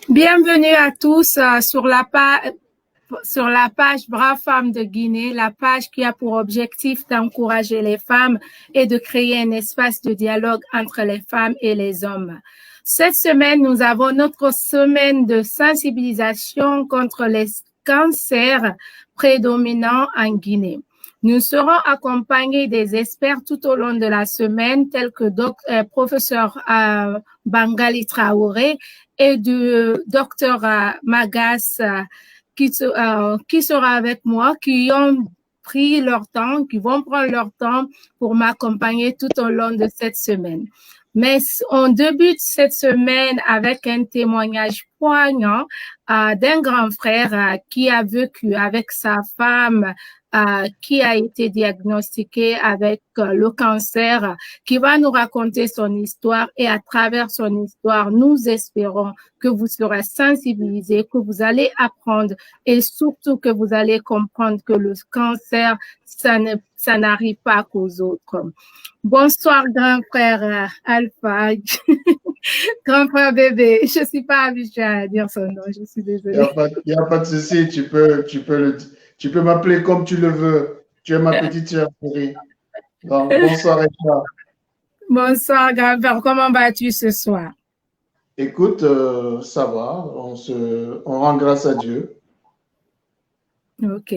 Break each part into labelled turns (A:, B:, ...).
A: Bienvenue à tous sur la page Braves Femmes de Guinée, la page qui a pour objectif d'encourager les femmes et de créer un espace de dialogue entre les femmes et les hommes. Cette semaine, nous avons notre semaine de sensibilisation contre les cancers prédominants en Guinée. Nous serons accompagnés des experts tout au long de la semaine, tels que professeur Bangali Traoré et du docteur Magas qui sera avec moi, qui ont pris leur temps, qui vont prendre leur temps pour m'accompagner tout au long de cette semaine. Mais on débute cette semaine avec un témoignage poignant d'un grand frère qui a vécu avec sa femme qui a été diagnostiqué avec le cancer, qui va nous raconter son histoire et à travers son histoire, nous espérons que vous serez sensibilisés, que vous allez apprendre et surtout que vous allez comprendre que le cancer, ça n'arrive pas qu'aux autres. Bonsoir, grand frère Alpha. Grand frère bébé, je suis pas habituée à dire son nom, je suis désolée.
B: Il n'y a pas de souci, tu peux m'appeler comme tu le veux. Tu es ma petite sœur chérie. Bonsoir Aïcha.
A: Bonsoir, grand frère, comment vas-tu ce soir?
B: Écoute, ça va, on rend grâce à Dieu.
A: Ok.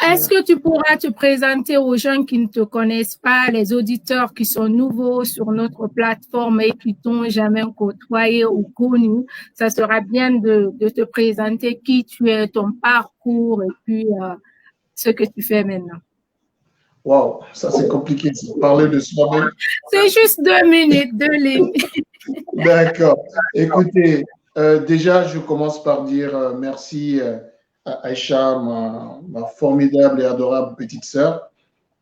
A: Est-ce que tu pourras te présenter aux gens qui ne te connaissent pas, les auditeurs qui sont nouveaux sur notre plateforme et qui t'ont jamais côtoyé ou connu? Ça sera bien de te présenter qui tu es, ton parcours et puis ce que tu fais maintenant.
B: Waouh, ça c'est compliqué, parler de soi-même.
A: C'est juste 2 minutes, 2 lignes.
B: D'accord. Écoutez, déjà, je commence par dire merci à Aïcha, ma formidable et adorable petite sœur,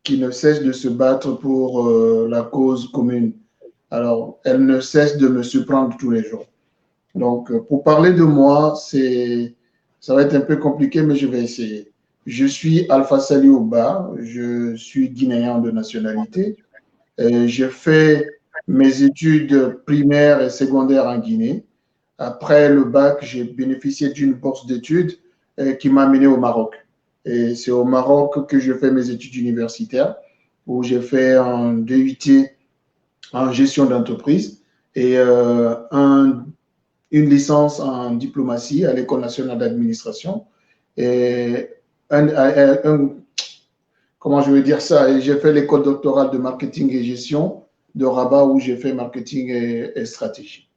B: qui ne cesse de se battre pour la cause commune. Alors, elle ne cesse de me surprendre tous les jours. Donc, pour parler de moi, ça va être un peu compliqué, mais je vais essayer. Je suis Alpha Saliou Ba, je suis guinéen de nationalité. J'ai fait mes études primaires et secondaires en Guinée. Après le bac, j'ai bénéficié d'une bourse d'études qui m'a amené au Maroc. Et c'est au Maroc que je fais mes études universitaires, où j'ai fait un DUT en gestion d'entreprise et une licence en diplomatie à l'École nationale d'administration. Et comment je vais dire ça? J'ai fait l'école doctorale de marketing et gestion de Rabat où j'ai fait marketing et stratégie.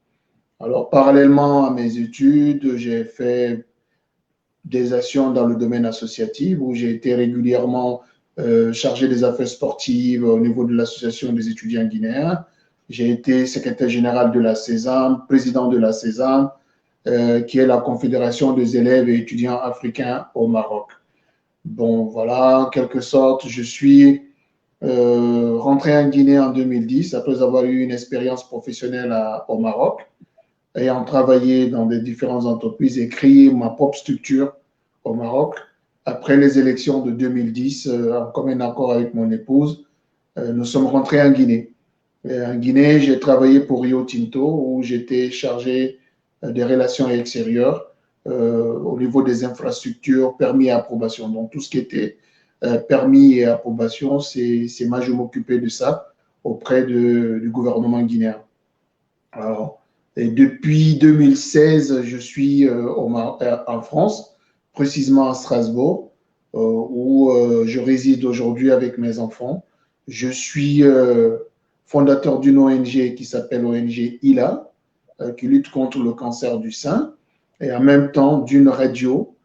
B: Alors, parallèlement à mes études, j'ai fait des actions dans le domaine associatif où j'ai été régulièrement chargé des affaires sportives au niveau de l'association des étudiants guinéens. J'ai été secrétaire général de la CESAM, président de la CESAM, qui est la Confédération des élèves et étudiants africains au Maroc. Bon, voilà, en quelque sorte, je suis rentré en Guinée en 2010 après avoir eu une expérience professionnelle au Maroc, ayant travaillé dans des différentes entreprises et créé ma propre structure au Maroc. Après les élections de 2010, en commun accord avec mon épouse, nous sommes rentrés en Guinée. Et en Guinée, j'ai travaillé pour Rio Tinto où j'étais chargé des relations extérieures au niveau des infrastructures, permis et approbation. Donc, tout ce qui était permis et approbation, c'est moi, je m'occupais de ça auprès du gouvernement guinéen. Alors, et depuis 2016, je suis en France, précisément à Strasbourg, où je réside aujourd'hui avec mes enfants. Je suis fondateur d'une ONG qui s'appelle ONG ILA, qui lutte contre le cancer du sein, et en même temps d'une radio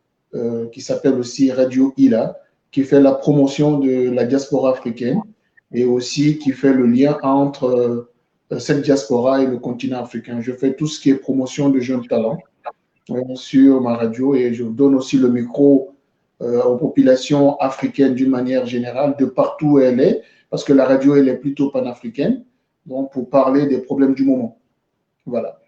B: qui s'appelle aussi Radio ILA, qui fait la promotion de la diaspora africaine et aussi qui fait le lien entre cette diaspora et le continent africain. Je fais tout ce qui est promotion de jeunes talents sur ma radio et je donne aussi le micro aux populations africaines d'une manière générale, de partout où elle est, parce que la radio, elle est plutôt panafricaine, donc pour parler des problèmes du moment. Voilà.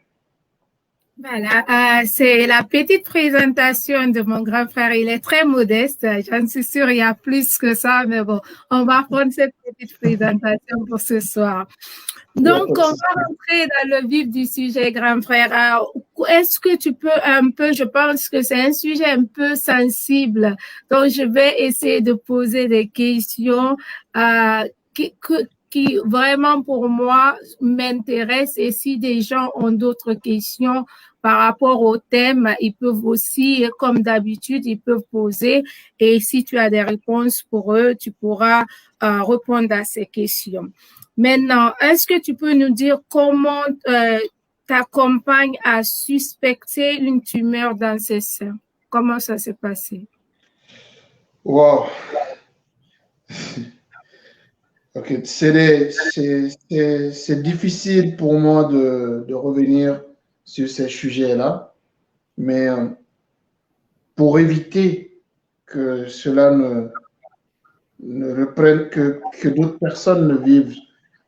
A: Voilà, c'est la petite présentation de mon grand frère. Il est très modeste. J'en suis sûre, il y a plus que ça, mais bon, on va prendre cette petite présentation pour ce soir. Donc, on va rentrer dans le vif du sujet, grand frère. est-ce que tu peux un peu, je pense que c'est un sujet un peu sensible, donc je vais essayer de poser des questions qui vraiment pour moi m'intéressent, et si des gens ont d'autres questions par rapport au thème, ils peuvent aussi, comme d'habitude, ils peuvent poser, et si tu as des réponses pour eux, tu pourras répondre à ces questions. Maintenant, est-ce que tu peux nous dire comment ta compagne a suspecté une tumeur dans ses seins? Comment ça s'est passé?
B: Wow. Ok, c'est difficile pour moi de revenir sur ces sujets-là, mais pour éviter que cela ne reprenne, que d'autres personnes ne vivent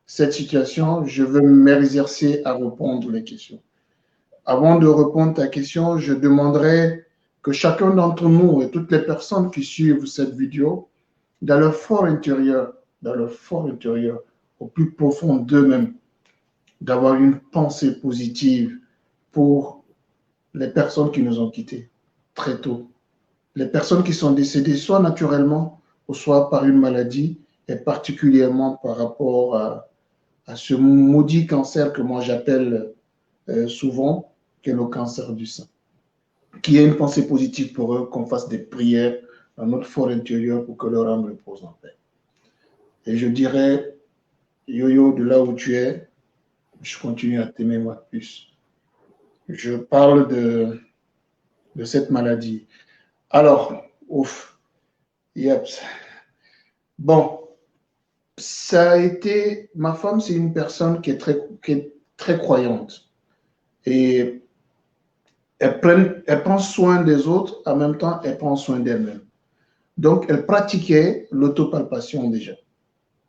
B: cette situation, je veux m'exercer à répondre les questions. Avant de répondre à ta question, je demanderais que chacun d'entre nous et toutes les personnes qui suivent cette vidéo, dans leur fort intérieur, au plus profond d'eux-mêmes, d'avoir une pensée positive pour les personnes qui nous ont quittés très tôt. Les personnes qui sont décédées soit naturellement ou soit par une maladie, et particulièrement par rapport à ce maudit cancer que moi j'appelle souvent, qui est le cancer du sein. Qu'il y ait une pensée positive pour eux, qu'on fasse des prières dans notre fort intérieur pour que leur âme repose en paix. Et je dirais, Yo-Yo, de là où tu es, je continue à t'aimer moi de plus. Je parle de cette maladie. Alors, ouf, yep. Bon, ça a été, ma femme, c'est une personne qui est très croyante. Et elle prend soin des autres, en même temps, elle prend soin d'elle-même. Donc, elle pratiquait l'autopalpation déjà.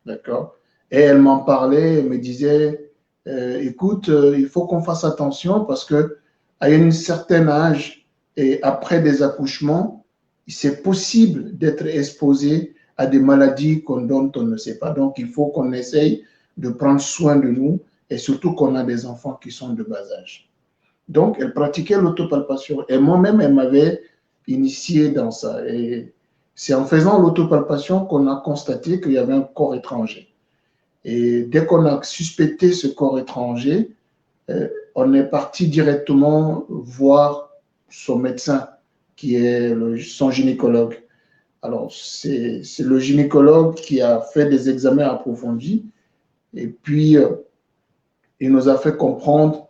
B: D'accord? Et elle m'en parlait, elle me disait, écoute, il faut qu'on fasse attention parce que à un certain âge et après des accouchements, c'est possible d'être exposé à des maladies dont on ne sait pas. Donc, il faut qu'on essaye de prendre soin de nous et surtout qu'on a des enfants qui sont de bas âge. Donc, elle pratiquait l'autopalpation. Et moi-même, elle m'avait initié dans ça. Et c'est en faisant l'autopalpation qu'on a constaté qu'il y avait un corps étranger. Et dès qu'on a suspecté ce corps étranger, on est parti directement voir son médecin, qui est son gynécologue. Alors, c'est le gynécologue qui a fait des examens approfondis et puis il nous a fait comprendre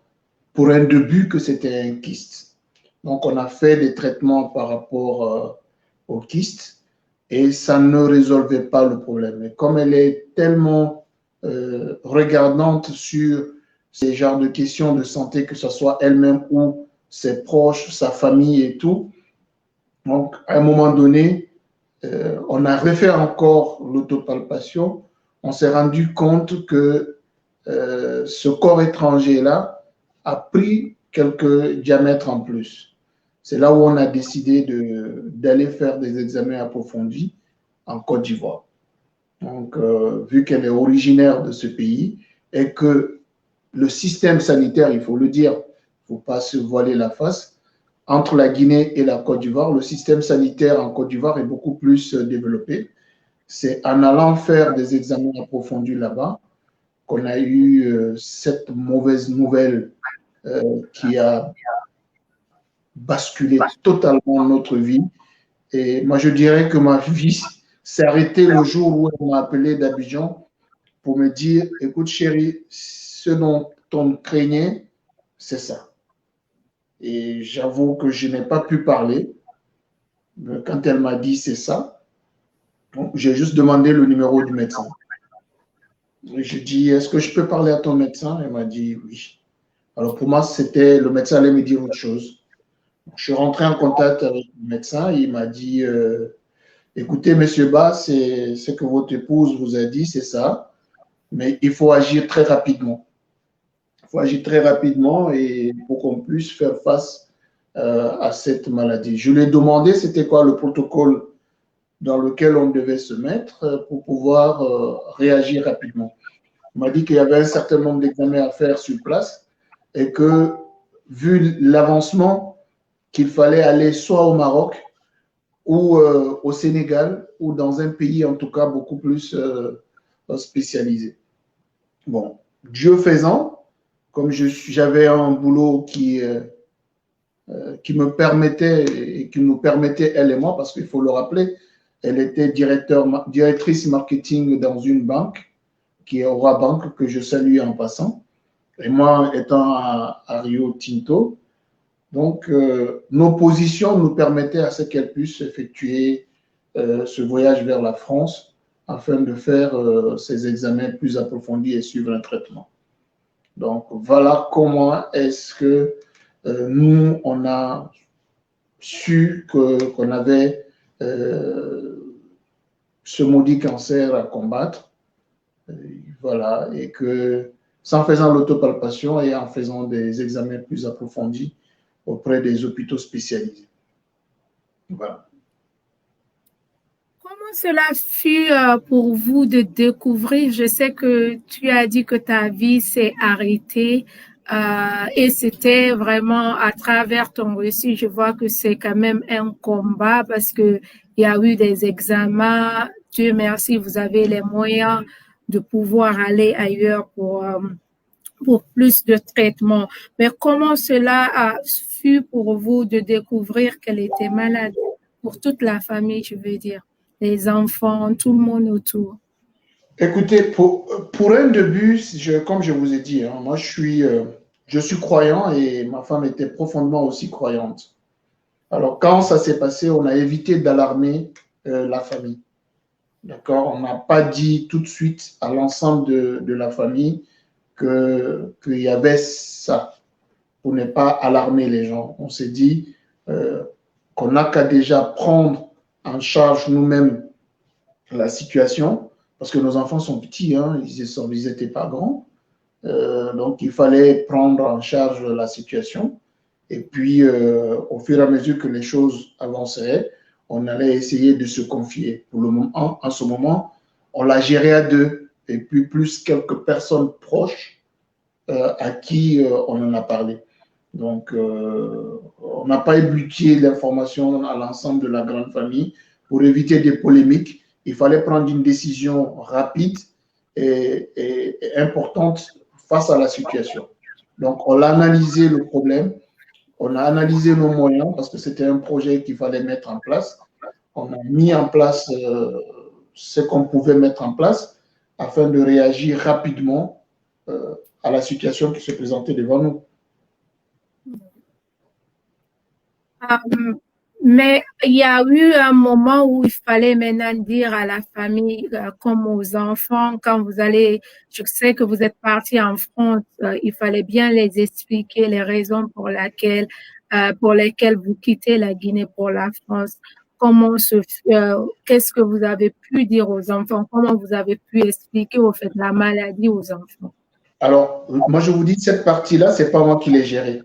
B: pour un début que c'était un kyste. Donc, on a fait des traitements par rapport au kyste et ça ne résolvait pas le problème. Et comme elle est tellement regardante sur ces genres de questions de santé, que ce soit elle-même ou ses proches, sa famille et tout, donc à un moment donné, on a refait encore l'autopalpation. On s'est rendu compte que ce corps étranger-là a pris quelques diamètres en plus. C'est là où on a décidé d'aller faire des examens approfondis en Côte d'Ivoire. Donc, vu qu'elle est originaire de ce pays et que le système sanitaire, il faut le dire, il ne faut pas se voiler la face, entre la Guinée et la Côte d'Ivoire, le système sanitaire en Côte d'Ivoire est beaucoup plus développé. C'est en allant faire des examens approfondis là-bas qu'on a eu cette mauvaise nouvelle qui a basculé totalement notre vie. Et moi, je dirais que ma vie s'est arrêtée le jour où elle m'a appelé d'Abidjan pour me dire, écoute chérie, ce dont on craignait, c'est ça. Et j'avoue que je n'ai pas pu parler quand elle m'a dit c'est ça. J'ai juste demandé le numéro du médecin. J'ai dit, est-ce que je peux parler à ton médecin? Elle m'a dit oui. Alors pour moi, c'était le médecin allait me dire autre chose. Je suis rentré en contact avec le médecin. Il m'a dit, écoutez, monsieur Ba, c'est ce que votre épouse vous a dit, c'est ça. Mais il faut agir très rapidement. Il faut agir très rapidement et pour qu'on puisse faire face à cette maladie. Je lui ai demandé c'était quoi le protocole dans lequel on devait se mettre pour pouvoir réagir rapidement. Il m'a dit qu'il y avait un certain nombre d'examens à faire sur place et que vu l'avancement, qu'il fallait aller soit au Maroc ou au Sénégal ou dans un pays en tout cas beaucoup plus spécialisé. Bon, Dieu faisant, comme j'avais un boulot qui me permettait et qui nous permettait, elle et moi, parce qu'il faut le rappeler, elle était directrice marketing dans une banque, qui est Aura Bank, que je salue en passant. Et moi, étant à Rio Tinto, donc nos positions nous permettaient à ce qu'elle puisse effectuer ce voyage vers la France afin de faire ses examens plus approfondis et suivre un traitement. Donc voilà comment est-ce que nous, on a su qu'on avait ce maudit cancer à combattre. Voilà, et que sans faisant l'autopalpation et en faisant des examens plus approfondis auprès des hôpitaux spécialisés. Voilà.
A: Comment cela fut pour vous de découvrir? Je sais que tu as dit que ta vie s'est arrêtée et c'était vraiment à travers ton récit. Je vois que c'est quand même un combat parce que il y a eu des examens. Dieu merci, vous avez les moyens de pouvoir aller ailleurs pour plus de traitement. Mais comment cela a fut pour vous de découvrir qu'elle était malade? Pour toute la famille, je veux dire, les enfants, tout le monde autour.
B: Écoutez, pour un début, comme je vous ai dit, hein, moi je suis croyant et ma femme était profondément aussi croyante. Alors quand ça s'est passé, on a évité d'alarmer la famille. D'accord? On n'a pas dit tout de suite à l'ensemble de la famille qu'il y avait ça, pour ne pas alarmer les gens. On s'est dit qu'on n'a qu'à déjà prendre en charge nous-mêmes la situation, parce que nos enfants sont petits, hein, ils n'étaient pas grands. Donc, il fallait prendre en charge la situation. Et puis, au fur et à mesure que les choses avanceraient, on allait essayer de se confier. Pour le moment, en ce moment, on l'a géré à deux, et puis plus quelques personnes proches à qui on en a parlé. Donc, on n'a pas ébruité l'information à l'ensemble de la grande famille pour éviter des polémiques. Il fallait prendre une décision rapide et importante face à la situation. Donc, on a analysé le problème, on a analysé nos moyens parce que c'était un projet qu'il fallait mettre en place. On a mis en place ce qu'on pouvait mettre en place afin de réagir rapidement à la situation qui se présentait devant nous.
A: Mais il y a eu un moment où il fallait maintenant dire à la famille, comme aux enfants, quand vous allez, je sais que vous êtes partis en France, il fallait bien les expliquer les raisons pour lesquelles vous quittez la Guinée pour la France. Qu'est-ce que vous avez pu dire aux enfants? Comment vous avez pu expliquer au fait la maladie aux enfants?
B: Alors, moi, je vous dis, cette partie-là, c'est pas moi qui l'ai gérée.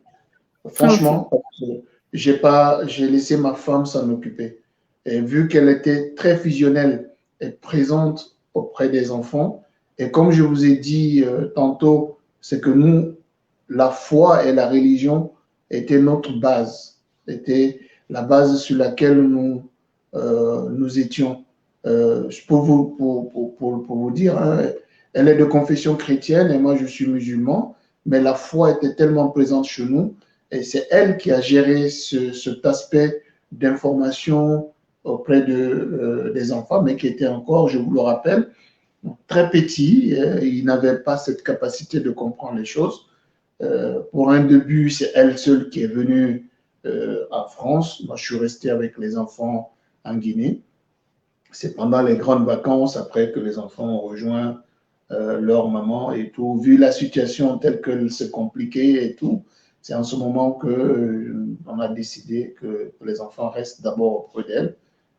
B: Franchement,
A: Okay.
B: j'ai laissé ma femme s'en occuper. Et vu qu'elle était très fusionnelle et présente auprès des enfants, et comme je vous ai dit tantôt, c'est que nous, la foi et la religion étaient notre base, était la base sur laquelle nous étions. Pour vous dire, hein, elle est de confession chrétienne et moi je suis musulman, mais la foi était tellement présente chez nous et c'est elle qui a géré cet aspect d'information auprès des enfants, mais qui était encore, je vous le rappelle, très petit. Il n'avait pas cette capacité de comprendre les choses. Pour un début, c'est elle seule qui est venue en France. Moi, je suis resté avec les enfants en Guinée. C'est pendant les grandes vacances, après que les enfants ont rejoint leur maman et tout. Vu la situation telle qu'elle se compliquait et tout, c'est en ce moment qu'on a décidé que les enfants restent d'abord auprès d'elle.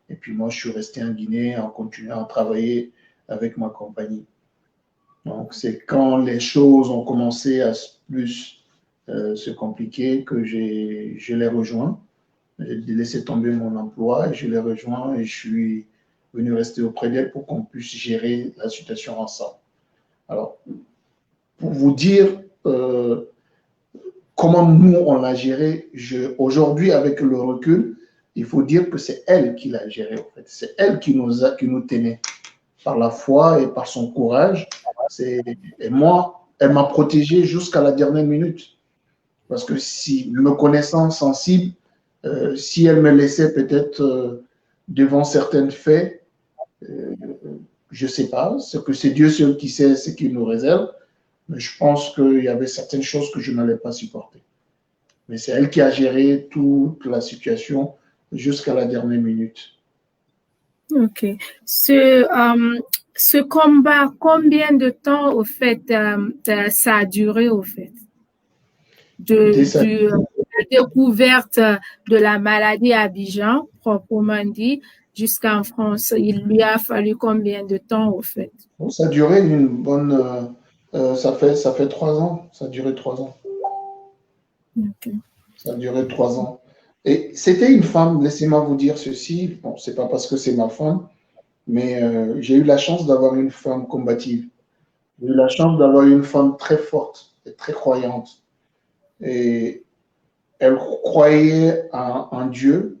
B: Et puis moi, je suis resté en Guinée en continuant à travailler avec ma compagnie. Donc, c'est quand les choses ont commencé à plus se compliquer que je l'ai rejoint. J'ai laissé tomber mon emploi et je l'ai rejoint et je suis venu rester auprès d'elle pour qu'on puisse gérer la situation ensemble. Alors, pour vous dire, comment nous, on l'a géré, aujourd'hui, avec le recul, il faut dire que c'est elle qui l'a géré, en fait. C'est elle qui nous tenait par la foi et par son courage. Et moi, elle m'a protégé jusqu'à la dernière minute. Parce que si, me connaissant sensible, si elle me laissait peut-être devant certains faits, je ne sais pas, c'est Dieu seul qui sait ce qu'il nous réserve, mais je pense qu'il y avait certaines choses que je n'allais pas supporter. Mais c'est elle qui a géré toute la situation jusqu'à la dernière minute.
A: Ok. Ce combat, combien de temps, au fait, ça a duré, au fait? La découverte de la maladie à Abidjan, proprement dit, jusqu'en France, il lui a fallu combien de temps, au fait?
B: Bon, ça a duré une bonne... ça fait 3 ans. Ça a duré 3 ans.
A: Okay.
B: Ça a duré 3 ans. Et c'était une femme, laissez-moi vous dire ceci, bon, c'est pas parce que c'est ma femme, mais j'ai eu la chance d'avoir une femme combative. J'ai eu la chance d'avoir une femme très forte et très croyante. Et elle croyait en Dieu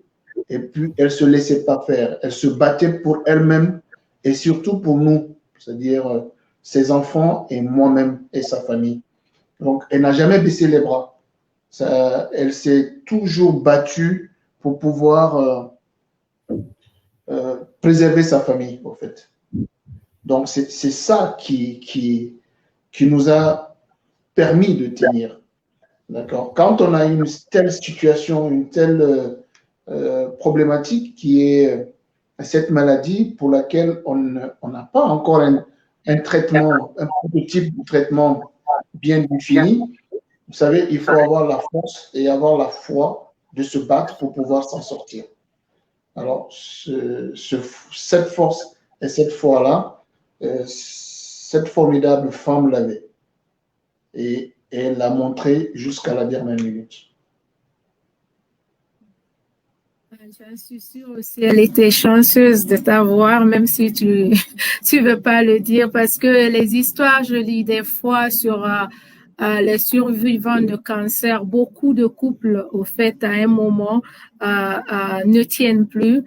B: et puis elle ne se laissait pas faire. Elle se battait pour elle-même et surtout pour nous, c'est-à-dire ses enfants et moi-même et sa famille. Donc, elle n'a jamais baissé les bras. Elle s'est toujours battue pour pouvoir préserver sa famille, en fait. Donc, c'est ça qui nous a permis de tenir. D'accord. Quand on a une telle situation, une telle problématique qui est cette maladie pour laquelle on n'a pas encore un traitement, un prototype de traitement bien défini, vous savez, il faut avoir la force et avoir la foi de se battre pour pouvoir s'en sortir. Alors, cette force et cette foi-là, cette formidable femme l'avait. Et elle l'a montré jusqu'à la dernière minute.
A: Je suis sûre aussi, elle était chanceuse de t'avoir, même si tu veux pas le dire, parce que les histoires, je lis des fois sur les survivants de cancer, beaucoup de couples, au fait, à un moment, ne tiennent plus.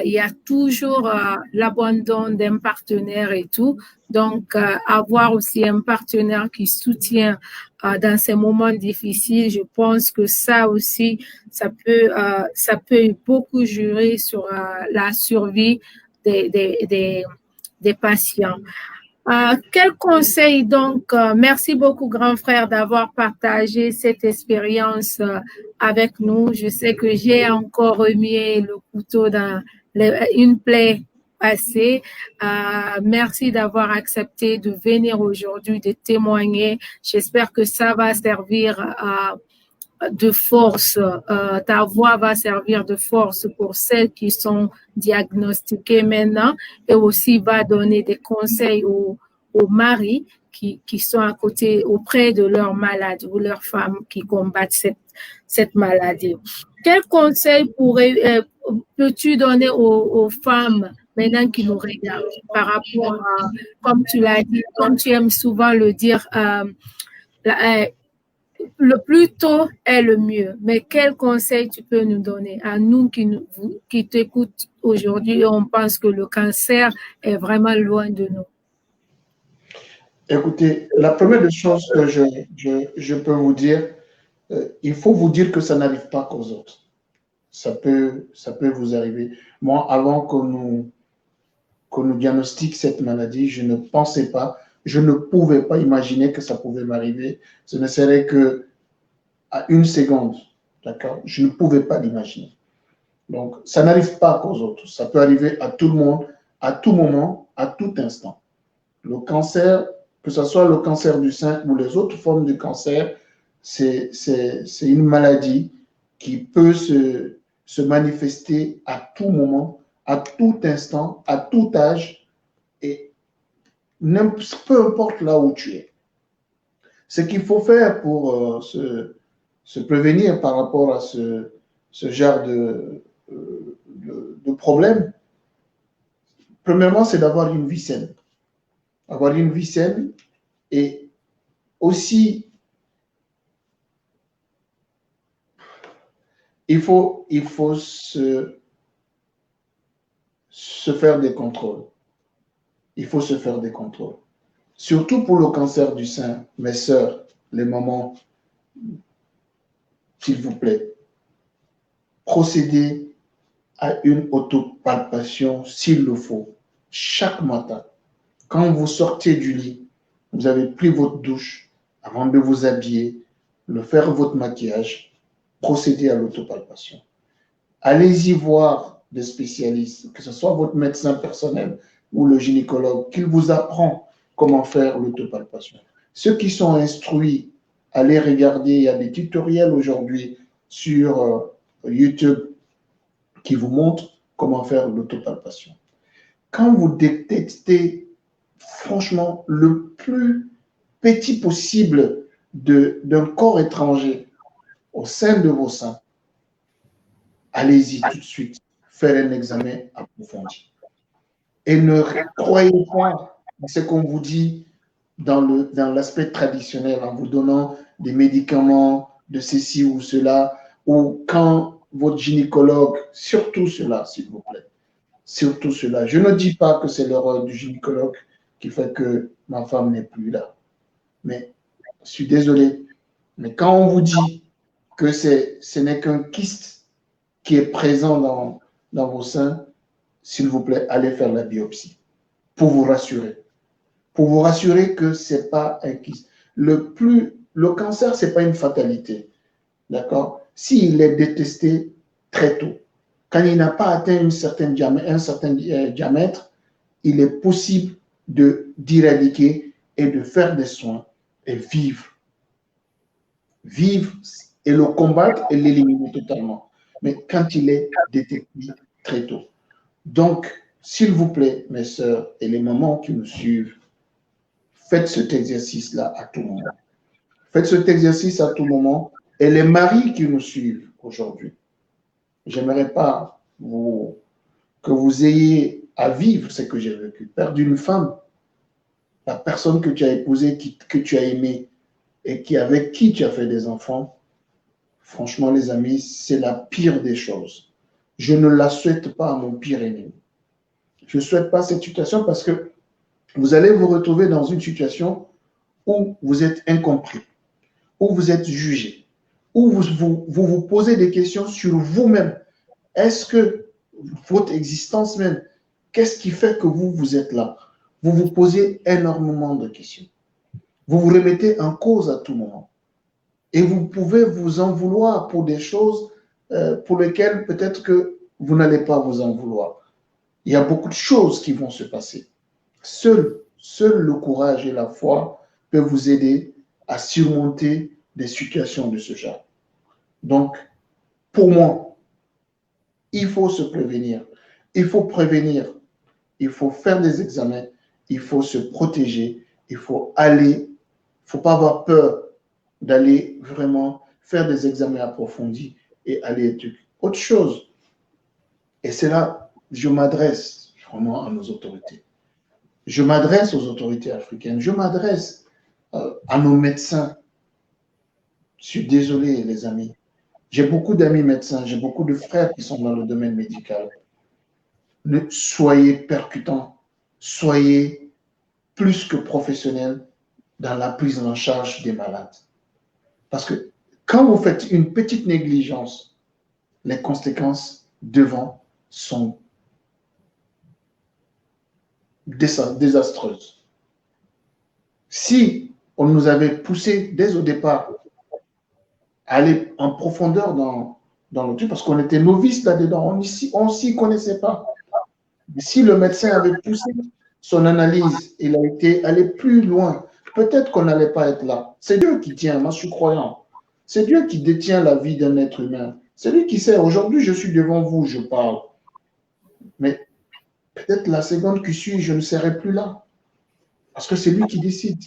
A: Il y a toujours l'abandon d'un partenaire et tout. Donc, avoir aussi un partenaire qui soutient dans ces moments difficiles, je pense que ça aussi, ça peut beaucoup jurer sur la survie des patients. Quel conseil donc, merci beaucoup grand frère d'avoir partagé cette expérience avec nous. Je sais que j'ai encore remué le couteau dans une plaie passée. Merci d'avoir accepté de venir aujourd'hui, de témoigner. J'espère que ça va servir de force, ta voix va servir de force pour celles qui sont diagnostiquées maintenant et aussi va donner des conseils aux maris qui sont à côté, auprès de leurs malades ou leurs femmes qui combattent cette maladie. Quel conseil peux-tu donner aux femmes maintenant qui nous regardent par rapport à, comme tu l'as dit, comme tu aimes souvent le dire, le plus tôt est le mieux. Mais quel conseil tu peux nous donner à nous qui t'écoutent aujourd'hui? On pense que le cancer est vraiment loin de nous.
B: Écoutez, la première des choses que je peux vous dire, il faut vous dire que ça n'arrive pas qu'aux autres. Ça peut vous arriver. Moi, avant qu'on nous diagnostique cette maladie, je ne pensais pas, je ne pouvais pas imaginer que ça pouvait m'arriver. Ce ne serait que à une seconde, d'accord? Je ne pouvais pas l'imaginer. Donc, ça n'arrive pas qu'aux autres. Ça peut arriver à tout le monde, à tout moment, à tout instant. Le cancer, que ce soit le cancer du sein ou les autres formes de cancer, c'est une maladie qui peut se manifester à tout moment, à tout instant, à tout âge, et peu importe là où tu es. Ce qu'il faut faire pour se prévenir par rapport à ce genre de problème, premièrement, c'est d'avoir une vie saine. Avoir une vie saine et aussi il faut se faire des contrôles. Il faut se faire des contrôles. Surtout pour le cancer du sein, mes sœurs, les mamans, s'il vous plaît, procédez à une autopalpation s'il le faut, chaque matin. Quand vous sortez du lit, vous avez pris votre douche, avant de vous habiller, de faire votre maquillage, procédez à l'autopalpation. Allez-y voir des spécialistes, que ce soit votre médecin personnel ou le gynécologue, qu'il vous apprend comment faire l'autopalpation. Ceux qui sont instruits, allez regarder, il y a des tutoriels aujourd'hui sur YouTube qui vous montrent comment faire l'autopalpation. Quand vous détectez franchement le plus petit possible d'un corps étranger au sein de vos seins, allez-y tout de suite faire un examen approfondi. Et ne croyez pas à ce qu'on vous dit dans l'aspect traditionnel en vous donnant des médicaments de ceci ou cela, ou quand votre gynécologue, surtout cela, s'il vous plaît, surtout cela. Je ne dis pas que c'est l'erreur du gynécologue qui fait que ma femme n'est plus là. Mais je suis désolé. Mais quand on vous dit que ce n'est qu'un kyste qui est présent dans vos seins, s'il vous plaît, allez faire la biopsie pour vous rassurer. Pour vous rassurer que ce n'est pas un kyste. Le cancer, ce n'est pas une fatalité. D'accord? S'il est détecté très tôt, quand il n'a pas atteint un certain diamètre, il est possible d'éradiquer et de faire des soins et vivre. Vivre et le combattre et l'éliminer totalement. Mais quand il est détecté très tôt. Donc, s'il vous plaît, mes sœurs et les mamans qui nous suivent, faites cet exercice-là à tout moment. Faites cet exercice à tout moment. Et les maris qui nous suivent aujourd'hui, j'aimerais pas que vous ayez à vivre ce que j'ai vécu. Perdre une femme, la personne que tu as épousée, que tu as aimée et avec qui tu as fait des enfants, franchement, les amis, c'est la pire des choses. Je ne la souhaite pas à mon pire ennemi. Je ne souhaite pas cette situation parce que vous allez vous retrouver dans une situation où vous êtes incompris, où vous êtes jugé, où vous posez des questions sur vous-même. Est-ce que votre existence même, qu'est-ce qui fait que vous êtes là? Vous vous posez énormément de questions. Vous vous remettez en cause à tout moment. Et vous pouvez vous en vouloir pour des choses pour lesquelles peut-être que vous n'allez pas vous en vouloir. Il y a beaucoup de choses qui vont se passer. Seul le courage et la foi peuvent vous aider à surmonter des situations de ce genre. Donc, pour moi, il faut se prévenir. Il faut prévenir. Il faut faire des examens. Il faut se protéger. Il faut aller. Il ne faut pas avoir peur d'aller vraiment faire des examens approfondis et aller étudier. Autre chose, et c'est là, je m'adresse vraiment à nos autorités. Je m'adresse aux autorités africaines. Je m'adresse à nos médecins. Je suis désolé, les amis. J'ai beaucoup d'amis médecins, j'ai beaucoup de frères qui sont dans le domaine médical. Soyez percutants, soyez plus que professionnels dans la prise en charge des malades. Parce que quand vous faites une petite négligence, les conséquences devant sont désastreuses. Si on nous avait poussé dès au départ à aller en profondeur dans le truc, parce qu'on était novices là-dedans, on ne s'y connaissait pas. Mais si le médecin avait poussé son analyse, il a été allé plus loin, peut-être qu'on n'allait pas être là. C'est Dieu qui tient, moi je suis croyant. C'est Dieu qui détient la vie d'un être humain. C'est lui qui sait. Aujourd'hui, je suis devant vous, je parle. Mais peut-être la seconde qui suit, je ne serai plus là. Parce que c'est lui qui décide.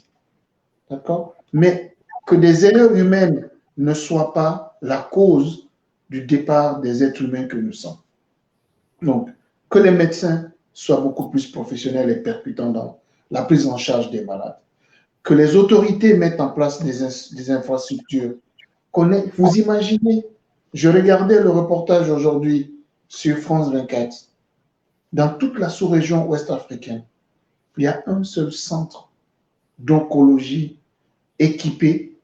B: D'accord? Mais que des erreurs humaines ne soient pas la cause du départ des êtres humains que nous sommes. Donc, que les médecins soient beaucoup plus professionnels et percutants dans la prise en charge des malades. Que les autorités mettent en place des infrastructures. Vous imaginez Je regardais le reportage aujourd'hui sur France 24. Dans toute la sous-région ouest-africaine, il y a un seul centre d'oncologie équipé,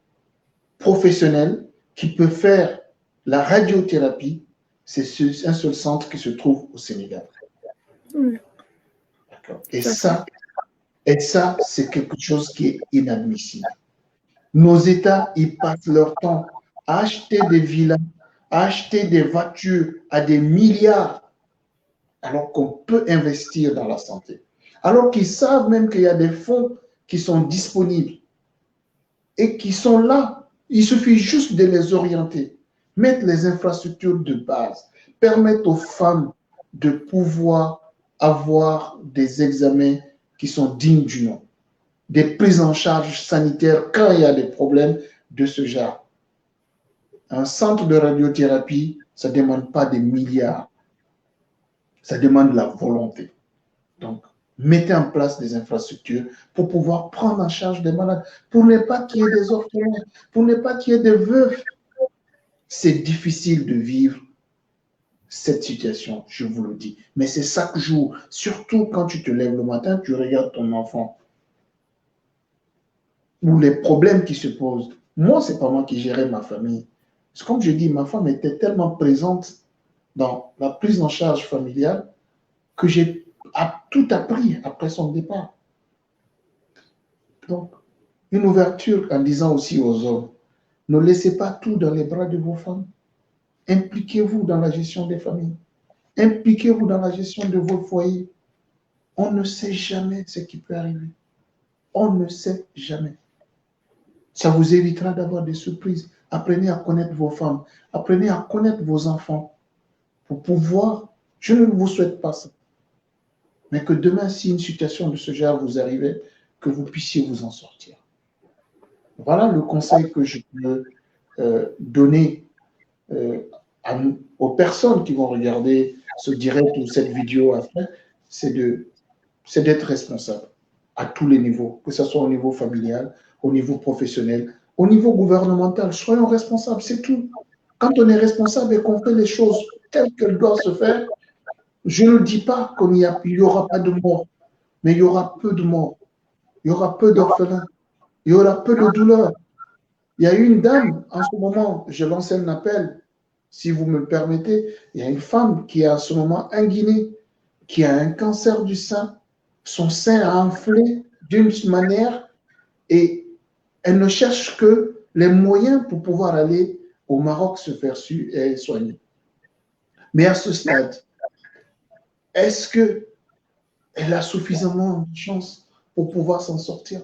B: professionnel, qui peut faire la radiothérapie. C'est un seul centre qui se trouve au Sénégal. Et ça, c'est quelque chose qui est inadmissible. Nos États, ils passent leur temps à acheter des villas, à acheter des voitures à des milliards, alors qu'on peut investir dans la santé. Alors qu'ils savent même qu'il y a des fonds qui sont disponibles et qui sont là. Il suffit juste de les orienter, mettre les infrastructures de base, permettre aux femmes de pouvoir avoir des examens qui sont dignes du nom, des prises en charge sanitaires quand il y a des problèmes de ce genre. Un centre de radiothérapie, ça ne demande pas des milliards, ça demande de la volonté. Donc, mettez en place des infrastructures pour pouvoir prendre en charge des malades, pour ne pas qu'il y ait des orphelins, pour ne pas qu'il y ait des veufs. C'est difficile de vivre cette situation, je vous le dis. Mais c'est chaque jour, surtout quand tu te lèves le matin, tu regardes ton enfant, ou les problèmes qui se posent. Moi, ce n'est pas moi qui gérais ma famille. Comme je dis, ma femme était tellement présente dans la prise en charge familiale que j'ai tout appris après son départ. Donc, une ouverture en disant aussi aux hommes, ne laissez pas tout dans les bras de vos femmes. Impliquez-vous dans la gestion des familles. Impliquez-vous dans la gestion de vos foyers. On ne sait jamais ce qui peut arriver. On ne sait jamais. Ça vous évitera d'avoir des surprises. Apprenez à connaître vos femmes. Apprenez à connaître vos enfants pour pouvoir, je ne vous souhaite pas ça, mais que demain, si une situation de ce genre vous arrive, que vous puissiez vous en sortir. Voilà le conseil que je peux donner aux personnes qui vont regarder ce direct ou cette vidéo après, c'est d'être responsable à tous les niveaux, que ce soit au niveau familial, au niveau professionnel, au niveau gouvernemental. Soyons responsables, c'est tout. Quand on est responsable et qu'on fait les choses telles qu'elles doivent se faire, je ne dis pas qu'il n'y aura pas de morts, mais il y aura peu de morts, il y aura peu d'orphelins, il y aura peu de douleurs. Il y a une dame, en ce moment, je lance un appel, si vous me le permettez, il y a une femme qui est en ce moment en Guinée, qui a un cancer du sein, son sein a enflé d'une manière et elle ne cherche que les moyens pour pouvoir aller au Maroc se faire soigner. Mais à ce stade, est-ce qu'elle a suffisamment de chance pour pouvoir s'en sortir?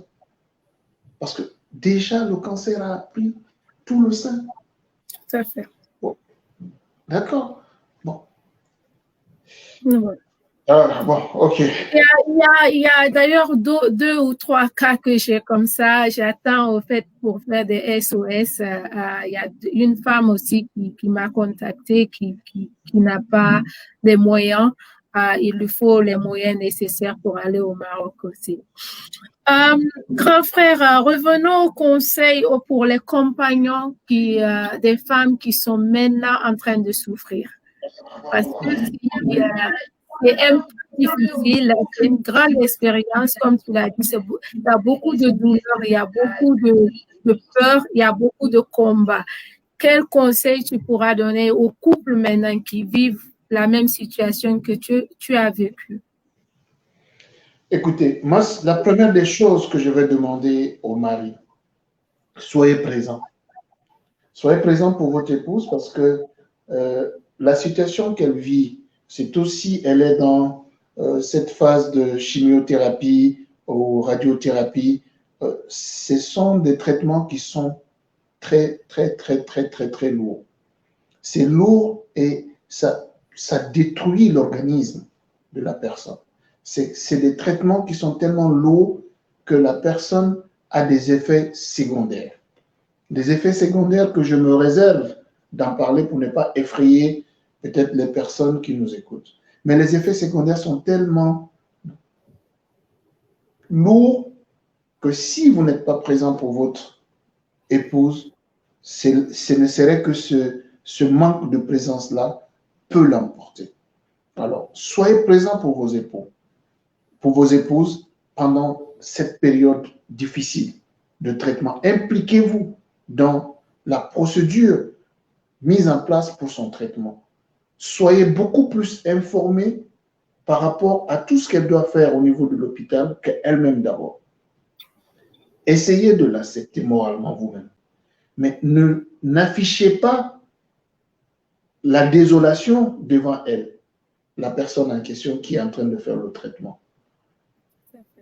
B: Parce que déjà, le cancer a pris tout le sein.
A: Tout à fait.
B: Bon. D'accord. Bon.
A: Ouais.
B: Bon, ok.
A: Il y a d'ailleurs deux ou trois cas que j'ai comme ça. J'attends au fait pour faire des SOS. Il y a une femme aussi qui m'a contacté, qui n'a pas les moyens. Il lui faut les moyens nécessaires pour aller au Maroc aussi. Grand frère, revenons au conseil pour les compagnons des femmes qui sont maintenant en train de souffrir. Parce que c'est un peu difficile, c'est une grande expérience, comme tu l'as dit. Il y a beaucoup de douleur, il y a beaucoup de peur, il y a beaucoup de combats. Quel conseil tu pourras donner aux couples maintenant qui vivent la même situation que tu as vécue?
B: Écoutez, moi, la première des choses que je vais demander au mari, soyez présent. Soyez présent pour votre épouse parce que la situation qu'elle vit, c'est aussi, elle est dans cette phase de chimiothérapie ou radiothérapie. Ce sont des traitements qui sont très, très, très, très, très, très lourds. C'est lourd et ça détruit l'organisme de la personne. C'est des traitements qui sont tellement lourds que la personne a des effets secondaires. Des effets secondaires que je me réserve d'en parler pour ne pas effrayer peut-être les personnes qui nous écoutent. Mais les effets secondaires sont tellement lourds que si vous n'êtes pas présent pour votre épouse, ce ne serait que ce manque de présence-là peut l'emporter. Alors, soyez présents pour vos époux, pour vos épouses pendant cette période difficile de traitement. Impliquez-vous dans la procédure mise en place pour son traitement. Soyez beaucoup plus informés par rapport à tout ce qu'elle doit faire au niveau de l'hôpital qu'elle-même d'abord. Essayez de l'accepter moralement vous-même. Mais n'affichez pas la désolation devant elle, la personne en question qui est en train de faire le traitement.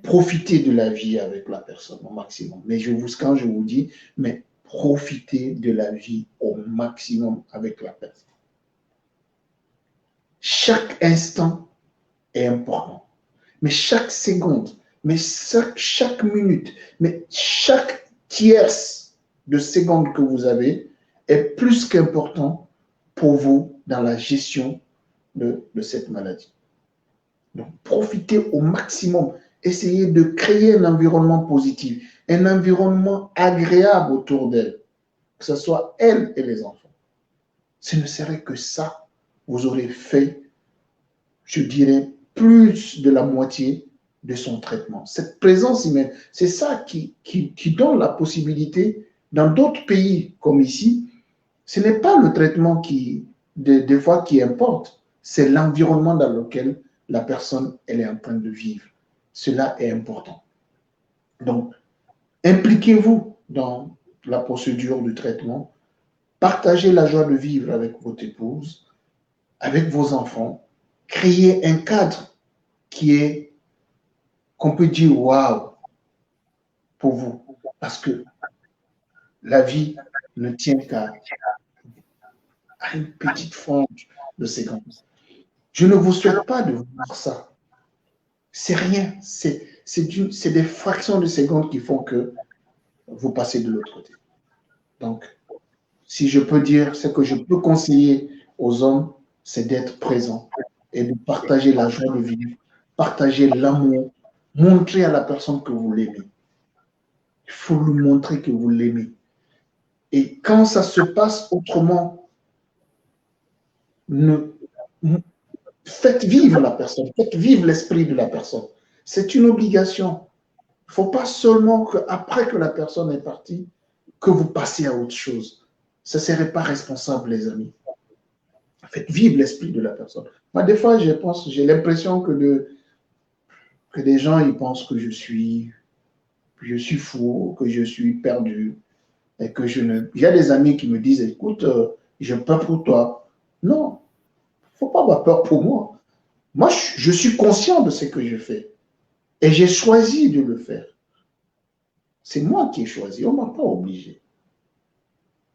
B: Profitez de la vie avec la personne au maximum. Mais quand je vous dis, mais profitez de la vie au maximum avec la personne. Chaque instant est important. Mais chaque seconde, mais chaque minute, mais chaque tierce de seconde que vous avez est plus qu'important pour vous dans la gestion de cette maladie. Donc, profitez au maximum. Essayez de créer un environnement positif, un environnement agréable autour d'elle, que ce soit elle et les enfants. Ce ne serait que ça, vous aurez fait, je dirais, plus de la moitié de son traitement. Cette présence humaine, c'est ça qui donne la possibilité, dans d'autres pays comme ici, ce n'est pas le traitement des fois qui importe, c'est l'environnement dans lequel la personne elle est en train de vivre. Cela est important. Donc, impliquez-vous dans la procédure du traitement, partagez la joie de vivre avec votre épouse, avec vos enfants, créez un cadre qu'on peut dire waouh pour vous, parce que la vie ne tient qu'à une petite frange de secondes. Je ne vous souhaite pas de voir ça. C'est rien, c'est des fractions de secondes qui font que vous passez de l'autre côté. Donc, si je peux dire, ce que je peux conseiller aux hommes, c'est d'être présent et de partager la joie de vivre, partager l'amour, montrer à la personne que vous l'aimez. Il faut lui montrer que vous l'aimez. Et quand ça se passe autrement, faites vivre la personne, faites vivre l'esprit de la personne. C'est une obligation. Il ne faut pas seulement qu'après que la personne est partie, que vous passez à autre chose. Ce ne serait pas responsable, les amis. Faites vivre l'esprit de la personne. Moi, des fois, j'ai l'impression que des gens, ils pensent que je suis fou, que je suis perdu, et que Il y a des amis qui me disent, écoute, j'ai peur pour toi. Non, il ne faut pas avoir peur pour moi. Moi, je suis conscient de ce que je fais. Et j'ai choisi de le faire. C'est moi qui ai choisi, on ne m'a pas obligé.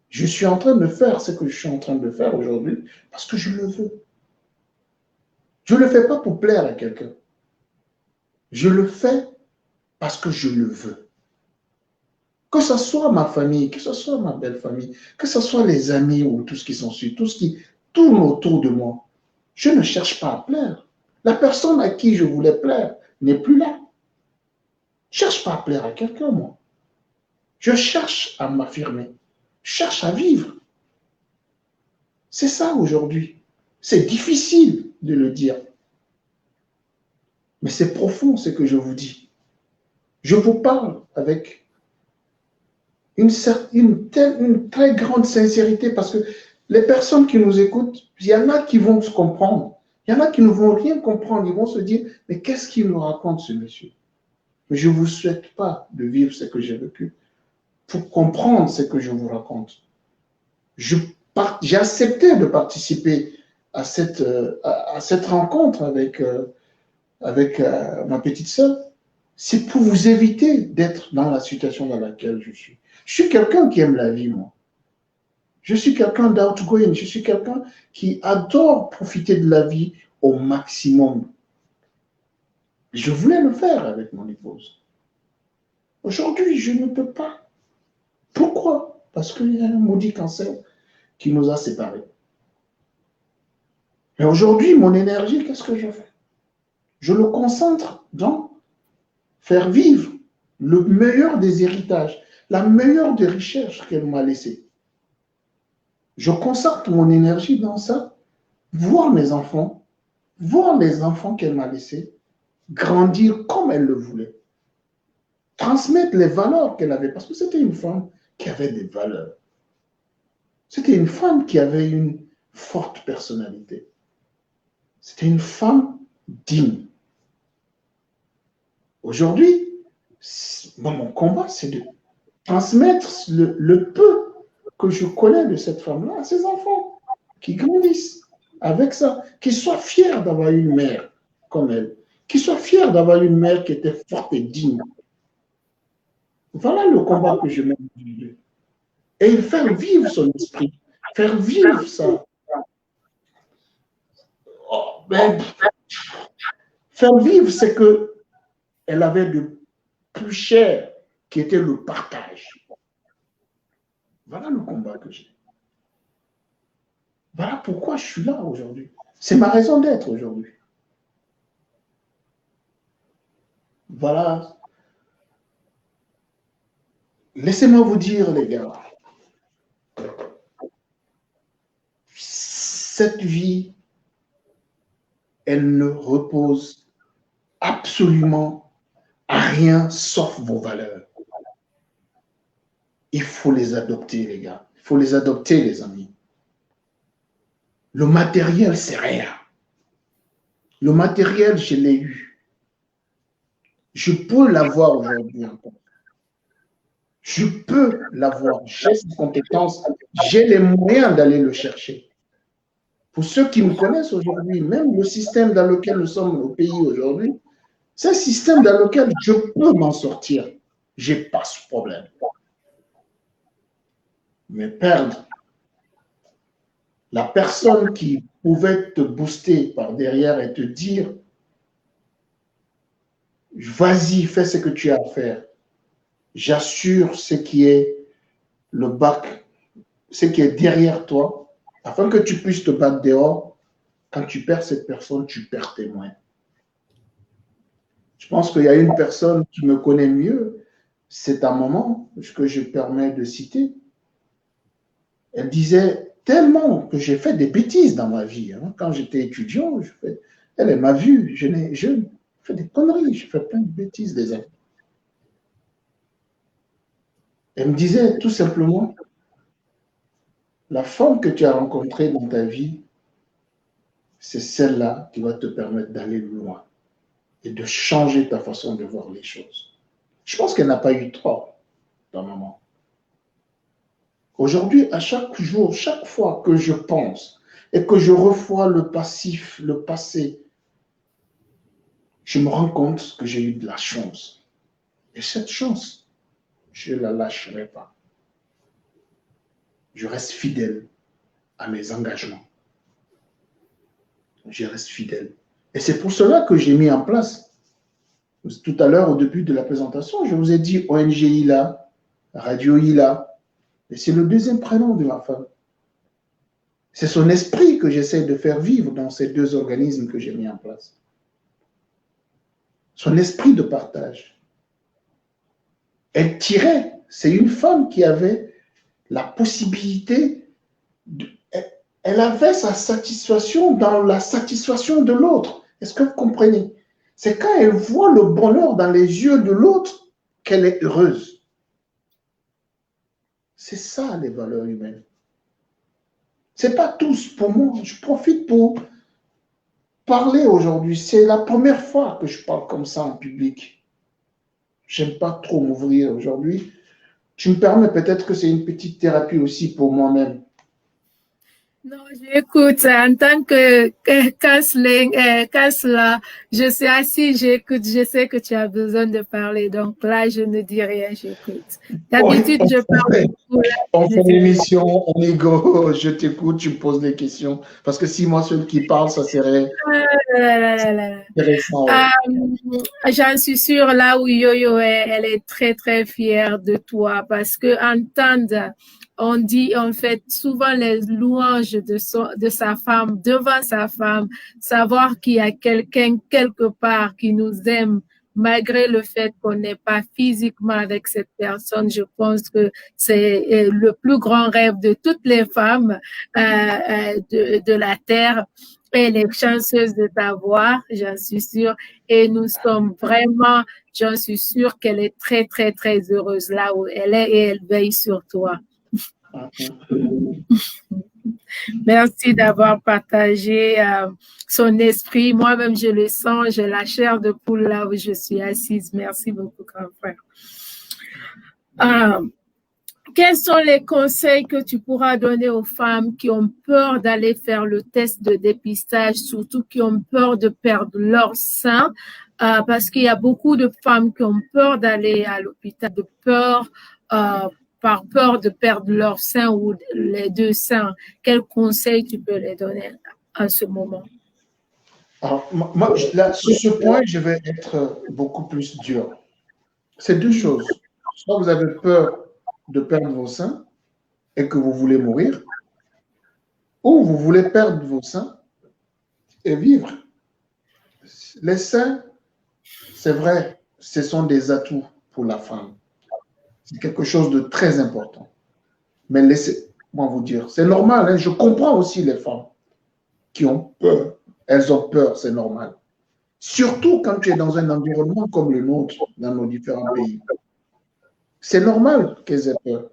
B: Je suis en train de faire ce que je suis en train de faire aujourd'hui parce que je le veux. Je ne le fais pas pour plaire à quelqu'un. Je le fais parce que je le veux. Que ce soit ma famille, que ce soit ma belle famille, que ce soit les amis ou tout ce qui s'ensuit, tout ce qui tourne autour de moi, je ne cherche pas à plaire. La personne à qui je voulais plaire n'est plus là. Je ne cherche pas à plaire à quelqu'un, moi. Je cherche à m'affirmer. Je cherche à vivre. C'est ça aujourd'hui. C'est difficile de le dire. Mais c'est profond ce que je vous dis. Je vous parle avec une très grande sincérité parce que les personnes qui nous écoutent, il y en a qui vont se comprendre. Il y en a qui ne vont rien comprendre. Ils vont se dire, mais qu'est-ce qu'il nous raconte ce monsieur? Mais je ne vous souhaite pas de vivre ce que j'ai vécu pour comprendre ce que je vous raconte. J'ai accepté de participer à cette rencontre avec ma petite sœur. C'est pour vous éviter d'être dans la situation dans laquelle je suis. Je suis quelqu'un qui aime la vie, moi. Je suis quelqu'un d'outgoing. Je suis quelqu'un qui adore profiter de la vie au maximum. Je voulais le faire avec mon épouse. Aujourd'hui, je ne peux pas. Pourquoi? Parce qu'il y a un maudit cancer qui nous a séparés. Mais aujourd'hui, mon énergie, qu'est-ce que je fais? Je le concentre dans faire vivre le meilleur des héritages, la meilleure des richesses qu'elle m'a laissées. Je concentre mon énergie dans ça, voir mes enfants, voir les enfants qu'elle m'a laissés, grandir comme elle le voulait, transmettre les valeurs qu'elle avait, parce que c'était une femme qui avait des valeurs. C'était une femme qui avait une forte personnalité. C'était une femme digne. Aujourd'hui, mon combat, c'est de transmettre le peu que je connais de cette femme-là à ses enfants, qui grandissent avec ça, qui soient fiers d'avoir une mère comme elle, qui soient fiers d'avoir une mère qui était forte et digne. Voilà le combat que je mène aujourd'hui. Et faire vivre son esprit, faire vivre ça. Oh, ben, faire vivre, c'est que elle avait de plus cher qui était le partage. Voilà le combat que j'ai. Voilà pourquoi je suis là aujourd'hui. C'est ma raison d'être aujourd'hui. Voilà. Laissez-moi vous dire, les gars, cette vie, elle ne repose absolument à rien sauf vos valeurs. Il faut les adopter, les gars. Il faut les adopter, les amis. Le matériel, c'est rien. Le matériel, je l'ai eu. Je peux l'avoir aujourd'hui encore. Je peux l'avoir. J'ai ces compétences. J'ai les moyens d'aller le chercher. Pour ceux qui me connaissent aujourd'hui, même le système dans lequel nous sommes au pays aujourd'hui, c'est un système dans lequel je peux m'en sortir. Je n'ai pas ce problème. Mais perdre la personne qui pouvait te booster par derrière et te dire vas-y, fais ce que tu as à faire. J'assure ce qui est le bac, ce qui est derrière toi, afin que tu puisses te battre dehors. Quand tu perds cette personne, tu perds tes moyens. Je pense qu'il y a une personne qui me connaît mieux, c'est un moment que je permets de citer. Elle disait tellement que j'ai fait des bêtises dans ma vie. Hein. Quand j'étais étudiant, elle m'a vu, je fais des conneries, je fais plein de bêtises des années. Elle me disait tout simplement, la femme que tu as rencontrée dans ta vie, c'est celle-là qui va te permettre d'aller loin et de changer ta façon de voir les choses. Je pense qu'elle n'a pas eu tort dans maman. Aujourd'hui, à chaque jour, chaque fois que je pense et que je revois le passif, le passé, je me rends compte que j'ai eu de la chance. Et cette chance, je ne la lâcherai pas. Je reste fidèle à mes engagements. Je reste fidèle. Et c'est pour cela que j'ai mis en place, tout à l'heure au début de la présentation, je vous ai dit ONG ILA, Radio ILA, et c'est le deuxième prénom de ma femme. C'est son esprit que j'essaie de faire vivre dans ces deux organismes que j'ai mis en place. Son esprit de partage. Elle tirait, c'est une femme qui avait la possibilité, elle avait sa satisfaction dans la satisfaction de l'autre. Est-ce que vous comprenez? C'est quand elle voit le bonheur dans les yeux de l'autre qu'elle est heureuse. C'est ça les valeurs humaines. Ce n'est pas tous pour moi. Je profite pour parler aujourd'hui. C'est la première fois que je parle comme ça en public. Je n'aime pas trop m'ouvrir aujourd'hui. Tu me permets, peut-être que c'est une petite thérapie aussi pour moi-même.
A: Non, j'écoute en tant que Kansla, je suis assise, j'écoute, je sais que tu as besoin de parler, donc là, je ne dis rien, j'écoute. D'habitude, je parle beaucoup.
B: On fait l'émission, on est go, je t'écoute, tu me poses des questions, parce que si moi seul qui parle, ça serait intéressant.
A: J'en suis sûre, là où Yo-Yo est, elle est très, très fière de toi, parce que entendre on fait souvent les louanges de sa femme, devant sa femme, savoir qu'il y a quelqu'un quelque part qui nous aime malgré le fait qu'on n'est pas physiquement avec cette personne, je pense que c'est le plus grand rêve de toutes les femmes de la Terre. Elle est chanceuse de t'avoir, j'en suis sûre. Et nous sommes vraiment, j'en suis sûre qu'elle est très, très, très heureuse là où elle est et elle veille sur toi. Merci d'avoir partagé son esprit. Moi-même, je le sens, j'ai la chair de poule là où je suis assise. Merci beaucoup, grand frère. Quels sont les conseils que tu pourras donner aux femmes qui ont peur d'aller faire le test de dépistage, surtout qui ont peur de perdre leur sein, parce qu'il y a beaucoup de femmes qui ont peur d'aller à l'hôpital, par peur de perdre leur sein ou les deux seins. Quels conseils tu peux les donner à ce moment?
B: Alors, moi, là, sur ce point, je vais être beaucoup plus dur. C'est deux choses. Soit vous avez peur de perdre vos seins et que vous voulez mourir, ou vous voulez perdre vos seins et vivre. Les seins, c'est vrai, ce sont des atouts pour la femme. C'est quelque chose de très important. Mais laissez-moi vous dire, c'est normal, hein, je comprends aussi les femmes qui ont peur. Elles ont peur, c'est normal. Surtout quand tu es dans un environnement comme le nôtre, dans nos différents pays. C'est normal qu'elles aient peur.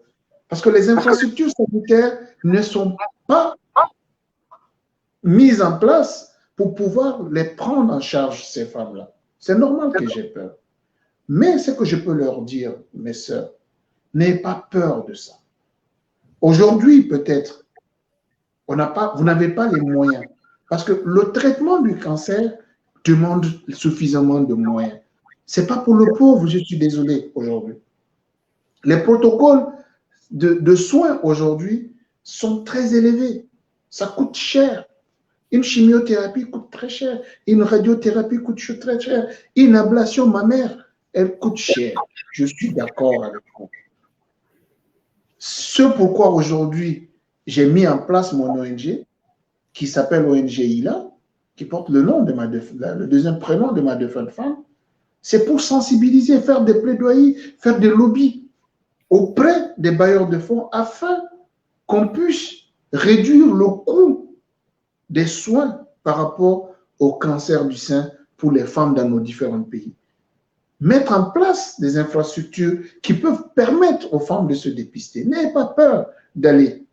B: Parce que les infrastructures sanitaires ne sont pas mises en place pour pouvoir les prendre en charge, ces femmes-là. C'est normal que j'ai peur. Mais ce que je peux leur dire, mes sœurs, n'ayez pas peur de ça. Aujourd'hui, peut-être, vous n'avez pas les moyens. Parce que le traitement du cancer demande suffisamment de moyens. Ce n'est pas pour le pauvre, je suis désolé aujourd'hui. Les protocoles de soins aujourd'hui sont très élevés. Ça coûte cher. Une chimiothérapie coûte très cher. Une radiothérapie coûte très cher. Une ablation mammaire, elle coûte cher. Je suis d'accord avec vous. Ce pourquoi aujourd'hui, j'ai mis en place mon ONG, qui s'appelle ONG ILA, qui porte le nom de le deuxième prénom de ma défunte femme, c'est pour sensibiliser, faire des plaidoyers, faire des lobbies auprès des bailleurs de fonds afin qu'on puisse réduire le coût des soins par rapport au cancer du sein pour les femmes dans nos différents pays. Mettre en place des infrastructures qui peuvent permettre aux femmes de se dépister. N'ayez pas peur d'aller.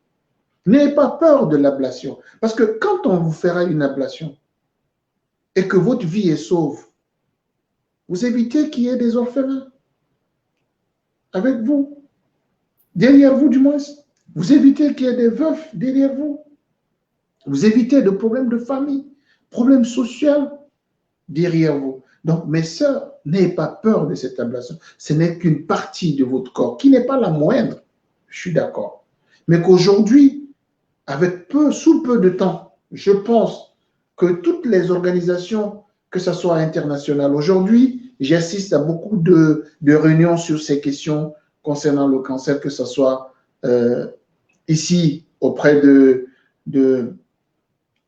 B: N'ayez pas peur de l'ablation. Parce que quand on vous fera une ablation et que votre vie est sauve, vous évitez qu'il y ait des orphelins avec vous, derrière vous du moins. Vous évitez qu'il y ait des veufs derrière vous. Vous évitez de problèmes de famille, problèmes sociaux derrière vous. Donc, mes sœurs, n'ayez pas peur de cette ablation. Ce n'est qu'une partie de votre corps, qui n'est pas la moindre, je suis d'accord. Mais qu'aujourd'hui, sous peu de temps, je pense que toutes les organisations, que ce soit internationales, aujourd'hui, j'assiste à beaucoup de réunions sur ces questions concernant le cancer, que ce soit ici, auprès de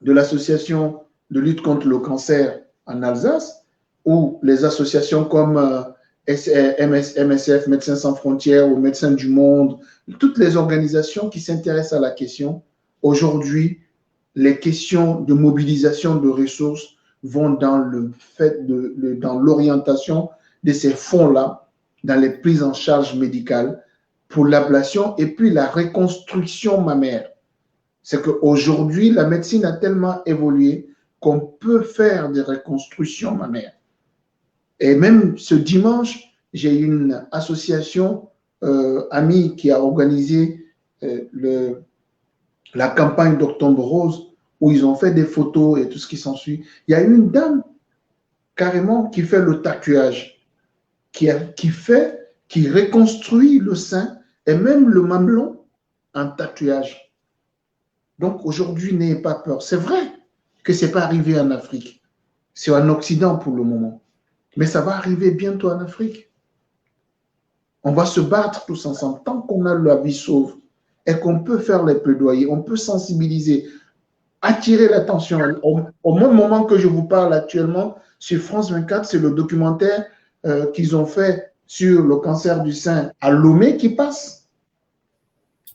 B: l'association de lutte contre le cancer en Alsace, ou les associations comme MSF, Médecins sans frontières, ou Médecins du monde, toutes les organisations qui s'intéressent à la question. Aujourd'hui, les questions de mobilisation de ressources vont dans dans l'orientation de ces fonds-là, dans les prises en charge médicales pour l'ablation et puis la reconstruction mammaire. C'est qu'aujourd'hui, la médecine a tellement évolué qu'on peut faire des reconstructions mammaires. Et même ce dimanche, j'ai une association amie qui a organisé la campagne d'Octobre Rose, où ils ont fait des photos et tout ce qui s'ensuit. Il y a une dame carrément qui fait le tatouage, qui reconstruit le sein et même le mamelon en tatouage. Donc aujourd'hui, n'ayez pas peur. C'est vrai que ce n'est pas arrivé en Afrique. C'est en Occident pour le moment. Mais ça va arriver bientôt en Afrique. On va se battre tous ensemble. Tant qu'on a la vie sauve et qu'on peut faire les plaidoyers, on peut sensibiliser, attirer l'attention. Au même moment que je vous parle actuellement, sur France 24, c'est le documentaire qu'ils ont fait sur le cancer du sein à Lomé qui passe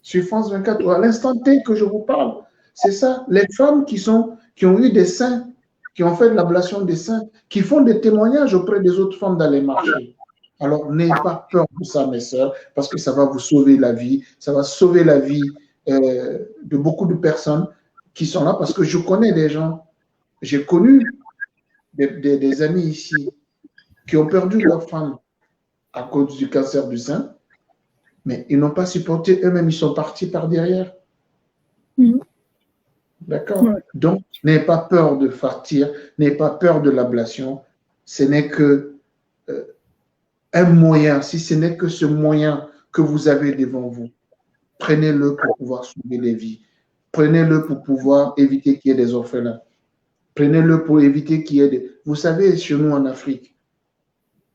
B: sur France 24, à l'instant T que je vous parle. C'est ça, les femmes qui ont eu des seins, qui ont fait de l'ablation des seins, qui font des témoignages auprès des autres femmes dans les marchés. Alors, n'ayez pas peur de ça, mes sœurs, parce que ça va vous sauver la vie, ça va sauver la vie de beaucoup de personnes qui sont là, parce que je connais des gens, j'ai connu des amis ici qui ont perdu leur femme à cause du cancer du sein, mais ils n'ont pas supporté eux-mêmes, ils sont partis par derrière. D'accord? Ouais. Donc, n'ayez pas peur de partir, n'ayez pas peur de l'ablation. Ce n'est que un moyen, si ce n'est que ce moyen que vous avez devant vous, prenez-le pour pouvoir sauver des vies. Prenez-le pour pouvoir éviter qu'il y ait des orphelins. Prenez-le pour éviter qu'il y ait des... Vous savez, chez nous en Afrique,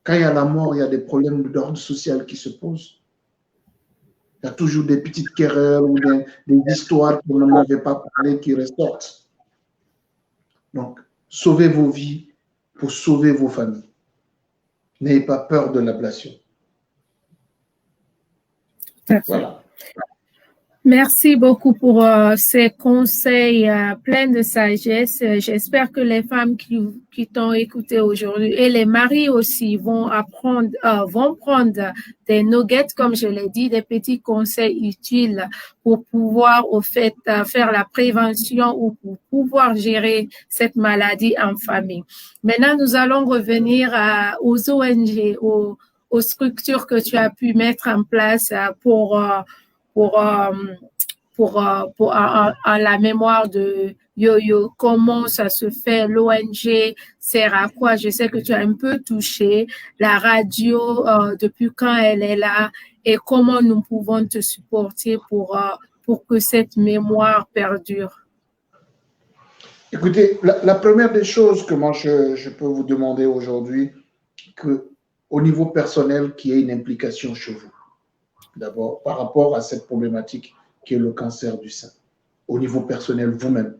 B: quand il y a la mort, il y a des problèmes d'ordre social qui se posent. Il y a toujours des petites querelles ou des histoires qu'on n'avait pas parlé qui ressortent. Donc, sauvez vos vies pour sauver vos familles. N'ayez pas peur de l'ablation.
A: Voilà. Merci beaucoup pour ces conseils pleins de sagesse. J'espère que les femmes qui t'ont écouté aujourd'hui et les maris aussi vont prendre des nuggets, comme je l'ai dit, des petits conseils utiles pour pouvoir faire la prévention ou pour pouvoir gérer cette maladie en famille. Maintenant, nous allons revenir aux ONG, aux structures que tu as pu mettre en place pour la mémoire de Yo-Yo. Comment ça se fait? L'ONG sert à quoi? Je sais que tu as un peu touché la radio, depuis quand elle est là et comment nous pouvons te supporter pour que cette mémoire perdure.
B: Écoutez, la première des choses que moi je peux vous demander aujourd'hui, qu'au niveau personnel, qu'il y ait une implication chez vous. D'abord, par rapport à cette problématique qui est le cancer du sein, au niveau personnel, vous-même.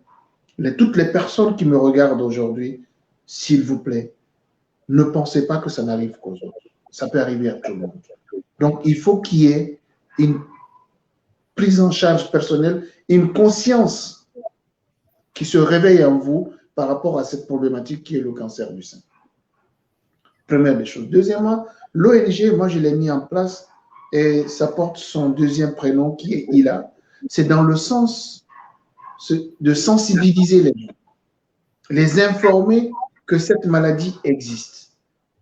B: Toutes les personnes qui me regardent aujourd'hui, s'il vous plaît, ne pensez pas que ça n'arrive qu'aux autres. Ça peut arriver à tout le monde. Donc, il faut qu'il y ait une prise en charge personnelle, une conscience qui se réveille en vous par rapport à cette problématique qui est le cancer du sein. Première des choses. Deuxièmement, l'ONG, moi, je l'ai mis en place et ça porte son deuxième prénom qui est Ila. C'est dans le sens de sensibiliser les gens, les informer que cette maladie existe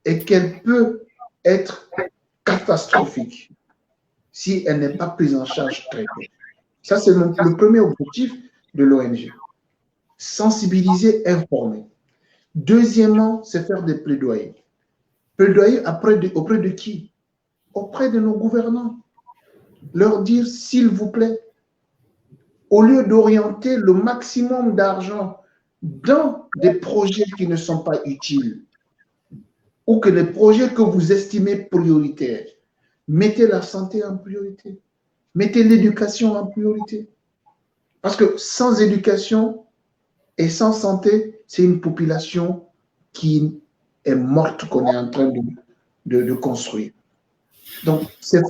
B: et qu'elle peut être catastrophique si elle n'est pas prise en charge très tôt. Ça, c'est le premier objectif de l'ONG. Sensibiliser, informer. Deuxièmement, c'est faire des plaidoyers. Plaidoyer auprès de qui? Auprès de nos gouvernants. Leur dire, s'il vous plaît, au lieu d'orienter le maximum d'argent dans des projets qui ne sont pas utiles, ou que les projets que vous estimez prioritaires, mettez la santé en priorité, mettez l'éducation en priorité. Parce que sans éducation et sans santé, c'est une population qui est morte qu'on est en train de construire. Donc, c'est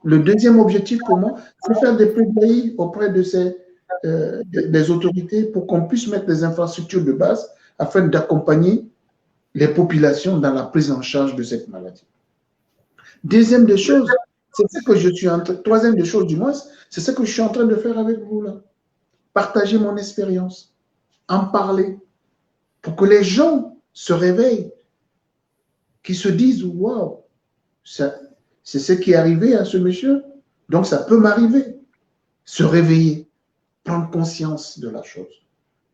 B: le deuxième objectif pour moi, c'est faire des plaidoyers auprès de des autorités pour qu'on puisse mettre des infrastructures de base afin d'accompagner les populations dans la prise en charge de cette maladie. Deuxième des choses, c'est ce que je suis en train, troisième des choses du moins, c'est ce que je suis en train de faire avec vous là. Partager mon expérience, en parler, pour que les gens se réveillent, qui se disent, waouh, c'est ce qui est arrivé à ce monsieur, donc ça peut m'arriver. Se réveiller, prendre conscience de la chose.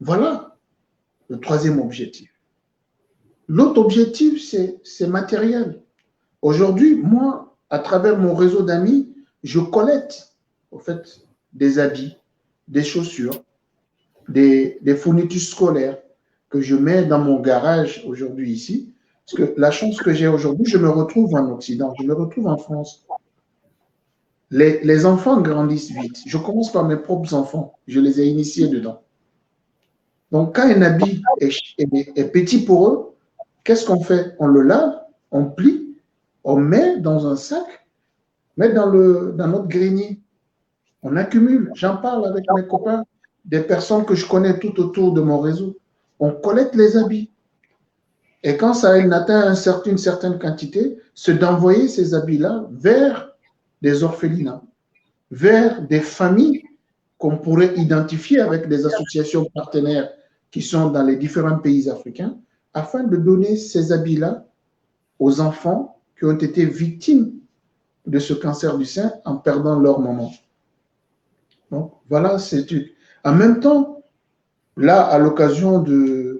B: Voilà le troisième objectif. L'autre objectif, c'est matériel. Aujourd'hui, moi, à travers mon réseau d'amis, je collecte, en fait, des habits, des chaussures, des fournitures scolaires que je mets dans mon garage aujourd'hui ici. Parce que la chance que j'ai aujourd'hui, je me retrouve en Occident, je me retrouve en France. Les enfants grandissent vite. Je commence par mes propres enfants. Je les ai initiés dedans. Donc, quand un habit est petit pour eux, qu'est-ce qu'on fait? On le lave, on plie, on met dans un sac, met dans notre grenier. On accumule. J'en parle avec mes copains, des personnes que je connais tout autour de mon réseau. On collecte les habits. Et quand ça atteint une certaine quantité, c'est d'envoyer ces habits-là vers des orphelinats, vers des familles qu'on pourrait identifier avec des associations partenaires qui sont dans les différents pays africains, afin de donner ces habits-là aux enfants qui ont été victimes de ce cancer du sein en perdant leur maman. Donc, voilà, c'est tout. En même temps, là, à l'occasion du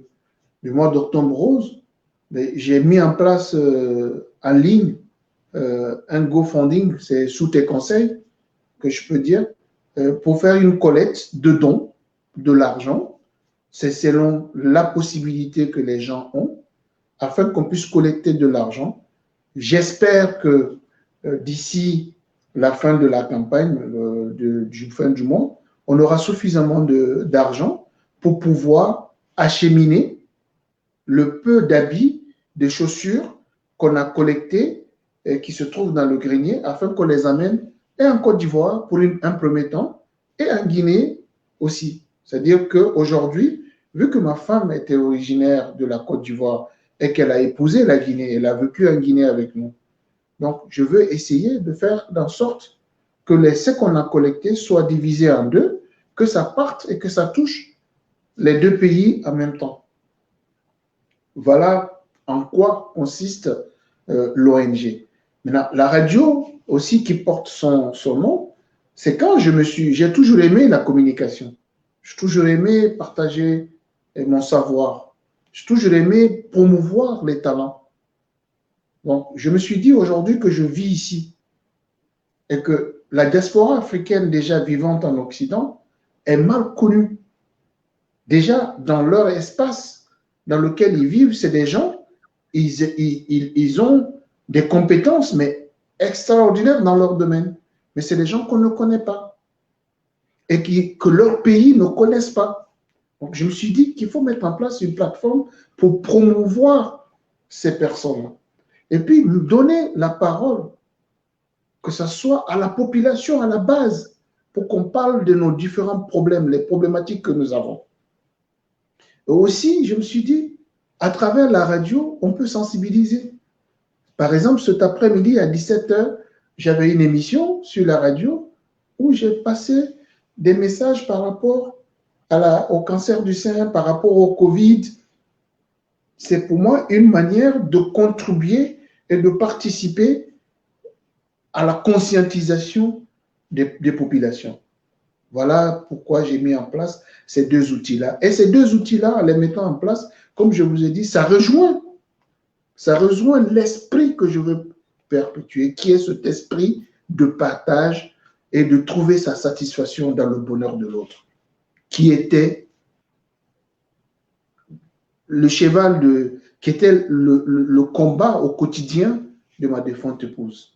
B: mois d'Octobre Rose, j'ai mis en place en ligne un GoFundMe, c'est sous tes conseils que je peux dire, pour faire une collecte de dons, de l'argent. C'est selon la possibilité que les gens ont, afin qu'on puisse collecter de l'argent. J'espère que d'ici la fin de la campagne, du fin du mois, on aura suffisamment d'argent pour pouvoir acheminer le peu d'habits, de chaussures qu'on a collectés et qui se trouvent dans le grenier, afin qu'on les amène et en Côte d'Ivoire pour un premier temps et en Guinée aussi. C'est-à-dire qu'aujourd'hui, vu que ma femme était originaire de la Côte d'Ivoire et qu'elle a épousé la Guinée, elle a vécu en Guinée avec nous, donc je veux essayer de faire en sorte que ce qu'on a collecté soit divisé en deux, que ça parte et que ça touche les deux pays en même temps. Voilà en quoi consiste l'ONG. Maintenant, la radio aussi qui porte son nom, c'est quand j'ai toujours aimé la communication. J'ai toujours aimé partager mon savoir. J'ai toujours aimé promouvoir les talents. Donc, je me suis dit aujourd'hui que je vis ici et que la diaspora africaine déjà vivante en Occident est mal connue. Déjà, dans leur espace dans lequel ils vivent, c'est des gens, ils ont des compétences, mais extraordinaires dans leur domaine. Mais c'est des gens qu'on ne connaît pas et que leur pays ne connaissent pas. Donc, je me suis dit qu'il faut mettre en place une plateforme pour promouvoir ces personnes-là. Et puis, nous donner la parole, que ce soit à la population à la base, pour qu'on parle de nos différents problèmes, les problématiques que nous avons. Et aussi, je me suis dit, à travers la radio, on peut sensibiliser. Par exemple, cet après-midi à 17h, j'avais une émission sur la radio où j'ai passé des messages par rapport au cancer du sein, par rapport au Covid. C'est pour moi une manière de contribuer et de participer à la conscientisation des populations. Voilà pourquoi j'ai mis en place ces deux outils-là. Et ces deux outils-là, en les mettant en place, comme je vous ai dit, ça rejoint l'esprit que je veux perpétuer, qui est cet esprit de partage et de trouver sa satisfaction dans le bonheur de l'autre, qui était le cheval qui était le combat au quotidien de ma défunte épouse.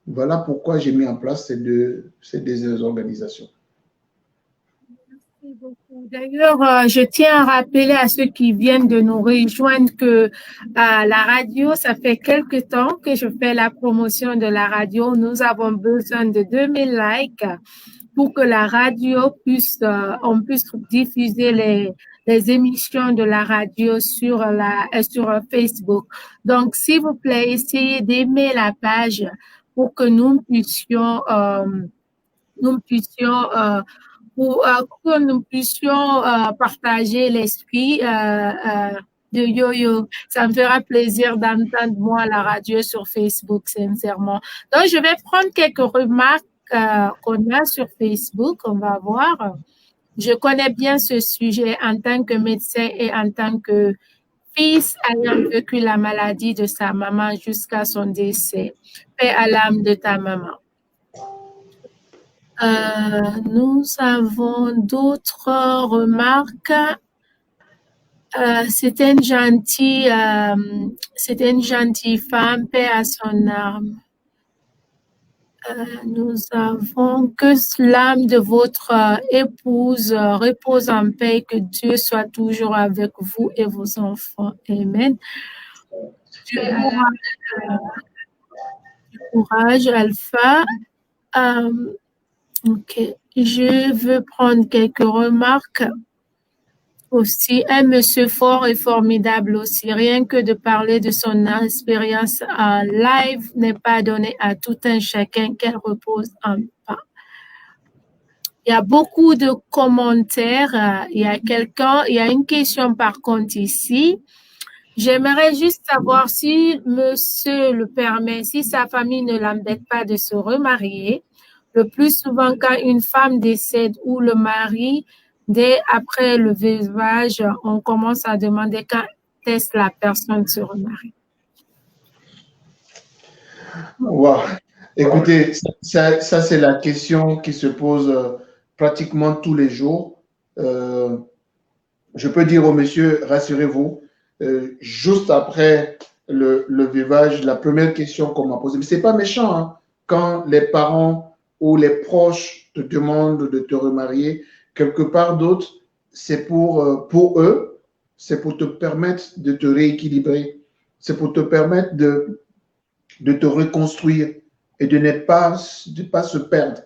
B: Voilà pourquoi j'ai mis en place ces deux organisations.
A: Merci beaucoup. D'ailleurs, je tiens à rappeler à ceux qui viennent de nous rejoindre que la radio, ça fait quelque temps que je fais la promotion de la radio. Nous avons besoin de 2000 likes pour que la radio on puisse diffuser les émissions de la radio sur Facebook. Donc, s'il vous plaît, essayez d'aimer la page pour que nous puissions partager l'esprit de Yo-Yo. Ça me fera plaisir d'entendre moi la radio sur Facebook, sincèrement. Donc, je vais prendre quelques remarques qu'on a sur Facebook, on va voir. Je connais bien ce sujet en tant que médecin et en tant que fils ayant vécu la maladie de sa maman jusqu'à son décès. Paix à l'âme de ta maman. Nous avons d'autres remarques. C'était une gentille femme, paix à son âme. Nous avons que l'âme de votre épouse repose en paix, que Dieu soit toujours avec vous et vos enfants. Amen. Du courage, Alpha. Ok, je veux prendre quelques remarques. Aussi, un monsieur fort et formidable aussi. Rien que de parler de son expérience en live n'est pas donné à tout un chacun, qu'elle repose en paix. Il y a beaucoup de commentaires. Il y a une question par contre ici. J'aimerais juste savoir si monsieur le permet, si sa famille ne l'embête pas de se remarier. Le plus souvent, quand une femme décède ou le mari, dès après le veuvage, on commence à demander quand est-ce la personne se remarie.
B: Wow. Écoutez, ça c'est la question qui se pose pratiquement tous les jours. Je peux dire au monsieur, rassurez-vous, juste après le veuvage, la première question qu'on m'a posée, mais c'est pas méchant, hein, quand les parents ou les proches te demandent de te remarier, quelque part d'autre, c'est pour eux, c'est pour te permettre de te rééquilibrer, c'est pour te permettre de te reconstruire et de ne pas se perdre.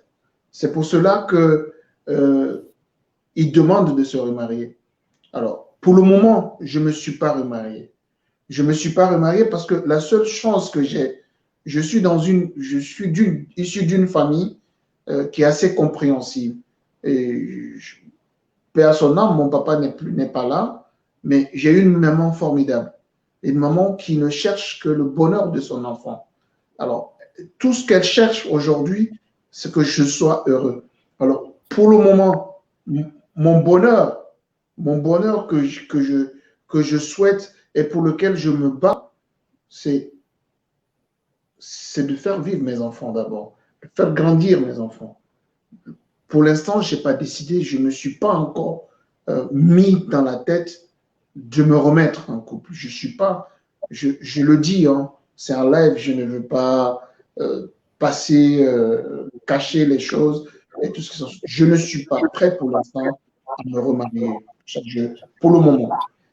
B: C'est pour cela que ils demandent de se remarier. Alors, pour le moment, je ne me suis pas remarié. Je ne me suis pas remarié parce que la seule chance que j'ai, je suis issu d'une famille qui est assez compréhensive. Et paix à son âme, mon papa n'est pas là, mais j'ai une maman formidable. Une maman qui ne cherche que le bonheur de son enfant. Alors, tout ce qu'elle cherche aujourd'hui, c'est que je sois heureux. Alors, pour le moment, mon bonheur que je souhaite et pour lequel je me bats, c'est de faire vivre mes enfants d'abord, de faire grandir mes enfants. Pour l'instant, je n'ai pas décidé, je ne me suis pas encore mis dans la tête de me remettre en couple. Je suis pas, je le dis, hein, c'est un live, je ne veux pas cacher les choses et tout ce qui sont. Je ne suis pas prêt pour l'instant à me remarier pour le moment.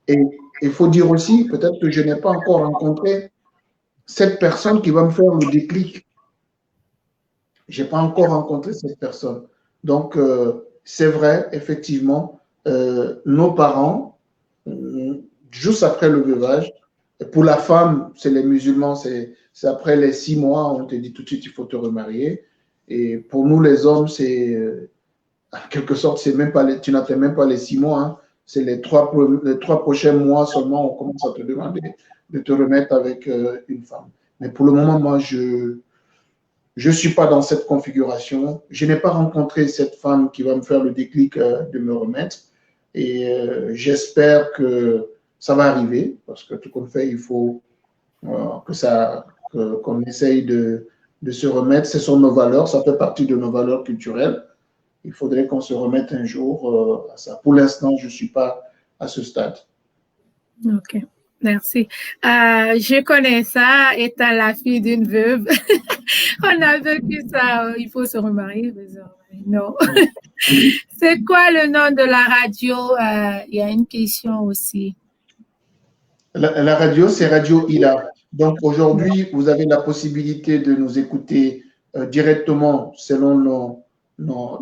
B: Et il faut dire aussi, peut-être que je n'ai pas encore rencontré cette personne qui va me faire le déclic. Je n'ai pas encore rencontré cette personne. Donc, c'est vrai, effectivement, nos parents, juste après le veuvage, pour la femme, c'est les musulmans, c'est après les 6 mois, on te dit tout de suite, il faut te remarier. Et pour nous, les hommes, c'est, en quelque sorte, tu n'attends même pas les 6 mois, hein. C'est les 3 prochains mois seulement, on commence à te demander de te remettre avec une femme. Mais pour le moment, moi, je ne suis pas dans cette configuration. Je n'ai pas rencontré cette femme qui va me faire le déclic de me remettre. Et j'espère que ça va arriver, parce que tout comme fait, il faut qu'on essaye de se remettre. Ce sont nos valeurs, ça fait partie de nos valeurs culturelles. Il faudrait qu'on se remette un jour à ça. Pour l'instant, je ne suis pas à ce stade.
A: OK. Merci. Je connais ça, étant la fille d'une veuve. On a vécu ça, il faut se remarier. Non. C'est quoi le nom de la radio? Il y a une question aussi.
B: La radio, c'est Radio Ila. Donc aujourd'hui, vous avez la possibilité de nous écouter directement selon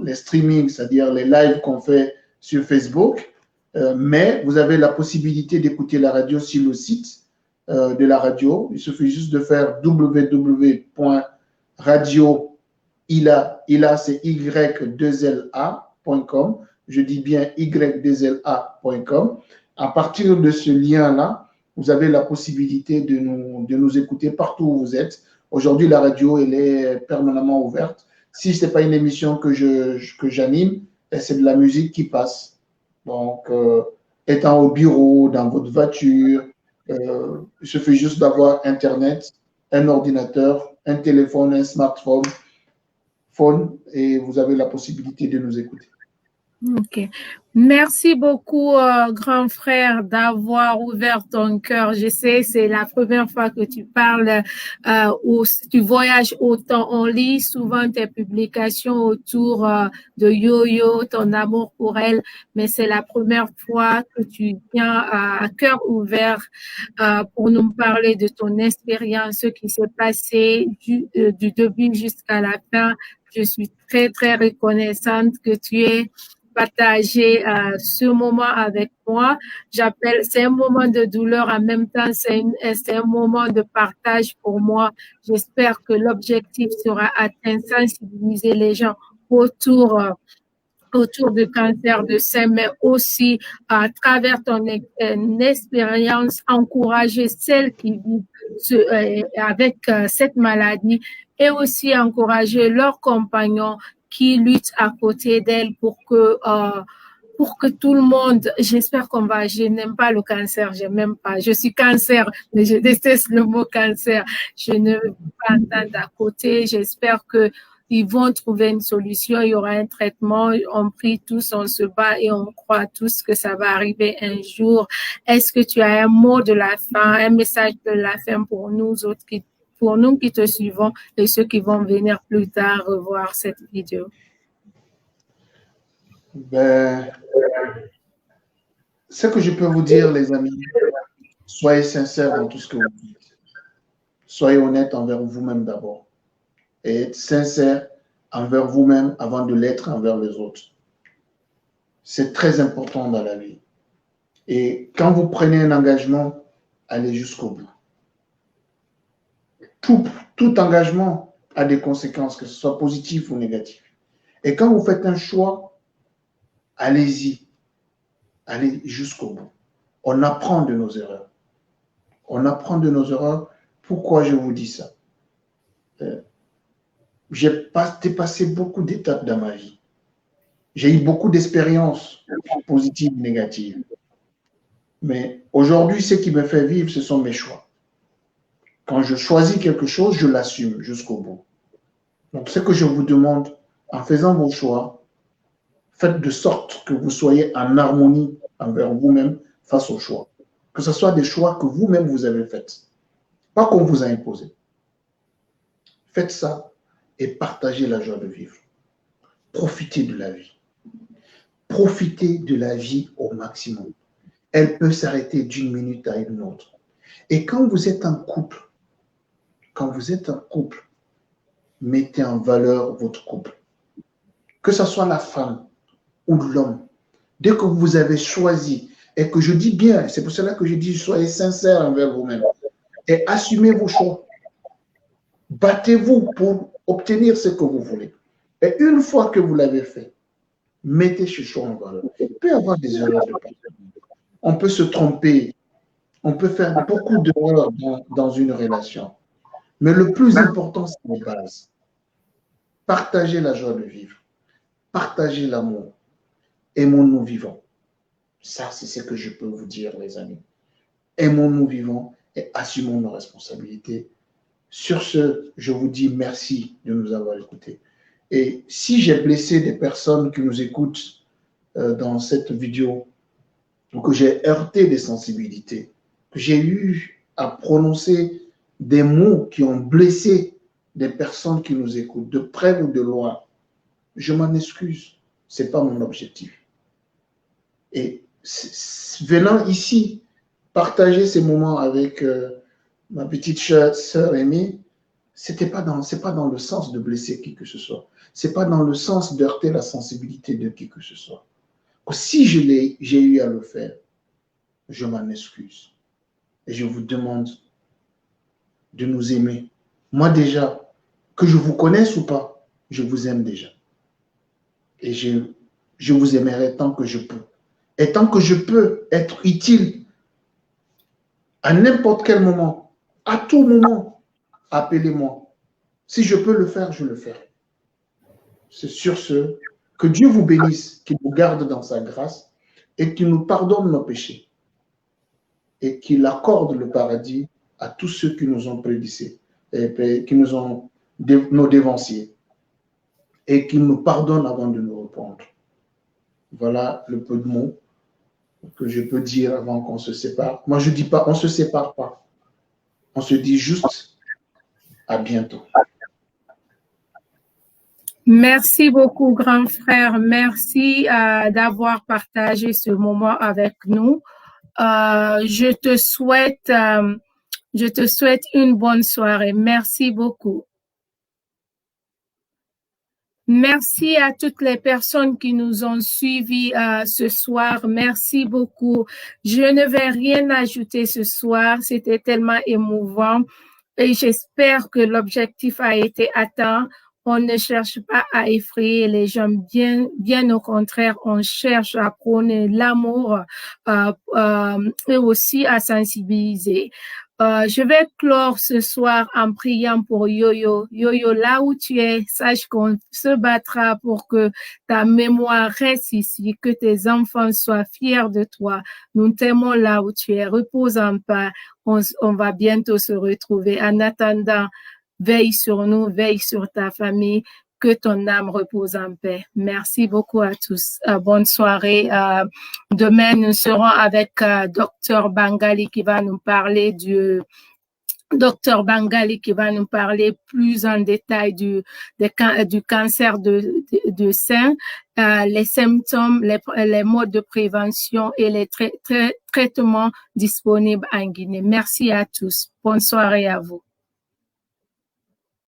B: les streamings, c'est-à-dire les lives qu'on fait sur Facebook. Mais vous avez la possibilité d'écouter la radio sur le site de la radio. Il suffit juste de faire www.radioila, c'est y2la.com. Je dis bien y2la.com. À partir de ce lien-là, vous avez la possibilité de nous écouter partout où vous êtes. Aujourd'hui, la radio, elle est permanemment ouverte. Si ce n'est pas une émission que j'anime, c'est de la musique qui passe. Donc, étant au bureau, dans votre voiture, il suffit juste d'avoir Internet, un ordinateur, un téléphone, un smartphone, et vous avez la possibilité de nous écouter.
A: Ok. Merci beaucoup, grand frère, d'avoir ouvert ton cœur. Je sais, c'est la première fois que tu parles ou tu voyages autant. On lit souvent tes publications autour de Yo-Yo, ton amour pour elle, mais c'est la première fois que tu viens à cœur ouvert pour nous parler de ton expérience, ce qui s'est passé du début jusqu'à la fin. Je suis très, très reconnaissante que tu aies partager ce moment avec moi. J'appelle, c'est un moment de douleur, en même temps, c'est un moment de partage pour moi. J'espère que l'objectif sera atteint, sensibiliser les gens autour, autour du cancer de sein, mais aussi à travers ton expérience, encourager celles qui vivent avec cette maladie et aussi encourager leurs compagnons qui luttent à côté d'elles pour que tout le monde, j'espère qu'on va, je n'aime pas le cancer, je n'aime pas, je suis cancer, mais je déteste le mot cancer. Je ne veux pas entendre à côté. J'espère que ils vont trouver une solution, il y aura un traitement, on prie tous, on se bat et on croit tous que ça va arriver un jour. Est-ce que tu as un mot de la fin, un message de la fin pour nous autres pour nous qui te suivons et ceux qui vont venir plus tard revoir cette vidéo?
B: Ben, ce que je peux vous dire, les amis, soyez sincères dans tout ce que vous dites. Soyez honnête envers vous-même d'abord. Et être sincère envers vous-même avant de l'être envers les autres. C'est très important dans la vie. Et quand vous prenez un engagement, allez jusqu'au bout. Tout engagement a des conséquences, que ce soit positif ou négatif. Et quand vous faites un choix, allez-y. Allez jusqu'au bout. On apprend de nos erreurs. On apprend de nos erreurs. Pourquoi je vous dis ça? J'ai dépassé beaucoup d'étapes dans ma vie. J'ai eu beaucoup d'expériences positives et négatives. Mais aujourd'hui, ce qui me fait vivre, ce sont mes choix. Quand je choisis quelque chose, je l'assume jusqu'au bout. Donc, ce que je vous demande, en faisant vos choix, faites de sorte que vous soyez en harmonie envers vous-même face aux choix. Que ce soit des choix que vous-même vous avez faits, pas qu'on vous a imposé. Faites ça et partagez la joie de vivre. Profitez de la vie. Profitez de la vie au maximum. Elle peut s'arrêter d'une minute à une autre. Et quand vous êtes en couple, mettez en valeur votre couple. Que ce soit la femme ou l'homme. Dès que vous avez choisi, et que je dis bien, c'est pour cela que je dis soyez sincères envers vous-même et assumez vos choix. Battez-vous pour obtenir ce que vous voulez. Et une fois que vous l'avez fait, mettez ce choix en valeur. Il peut y avoir des erreurs de partout. On peut se tromper, on peut faire beaucoup d'erreurs dans une relation. Mais le plus important, c'est les bases. Partagez la joie de vivre. Partagez l'amour. Aimons-nous vivants. Ça, c'est ce que je peux vous dire, les amis. Aimons-nous vivants et assumons nos responsabilités. Sur ce, je vous dis merci de nous avoir écoutés. Et si j'ai blessé des personnes qui nous écoutent dans cette vidéo, ou que j'ai heurté des sensibilités, que j'ai eu à prononcer des mots qui ont blessé des personnes qui nous écoutent, de près ou de loin, je m'en excuse. Ce n'est pas mon objectif. Et venant ici, partager ces moments avec ma petite sœur Amy, c'est pas dans le sens de blesser qui que ce soit. C'est pas dans le sens d'heurter la sensibilité de qui que ce soit. Si j'ai eu à le faire, je m'en excuse. Et je vous demande de nous aimer. Moi déjà, que je vous connaisse ou pas, je vous aime déjà. Et je vous aimerai tant que je peux. Et tant que je peux être utile à n'importe quel moment, à tout moment, appelez-moi. Si je peux le faire, je le ferai. C'est sur ce, que Dieu vous bénisse, qu'il vous garde dans sa grâce et qu'il nous pardonne nos péchés et qu'il accorde le paradis à tous ceux qui nous ont prédicés et qui nous ont nos dévanciers et qu'il nous pardonne avant de nous reprendre. Voilà le peu de mots que je peux dire avant qu'on se sépare. Moi, je ne dis pas, on ne se sépare pas. On se dit juste à bientôt.
A: Merci beaucoup, grand frère. Merci d'avoir partagé ce moment avec nous. Je te souhaite une bonne soirée. Merci beaucoup. Merci à toutes les personnes qui nous ont suivis ce soir. Merci beaucoup. Je ne vais rien ajouter ce soir. C'était tellement émouvant et j'espère que l'objectif a été atteint. On ne cherche pas à effrayer les gens, bien au contraire, on cherche à prôner l'amour et aussi à sensibiliser. Je vais clore ce soir en priant pour Yo-Yo. Yo-Yo, là où tu es, sache qu'on se battra pour que ta mémoire reste ici, que tes enfants soient fiers de toi. Nous t'aimons là où tu es. Repose en paix. On va bientôt se retrouver. En attendant, veille sur nous, veille sur ta famille. Que ton âme repose en paix. Merci beaucoup à tous. Bonne soirée. Demain, nous serons avec Dr Bangali qui va nous parler du plus en détail du cancer de sein, les symptômes, les modes de prévention et les traitements disponibles en Guinée. Merci à tous. Bonne soirée à vous.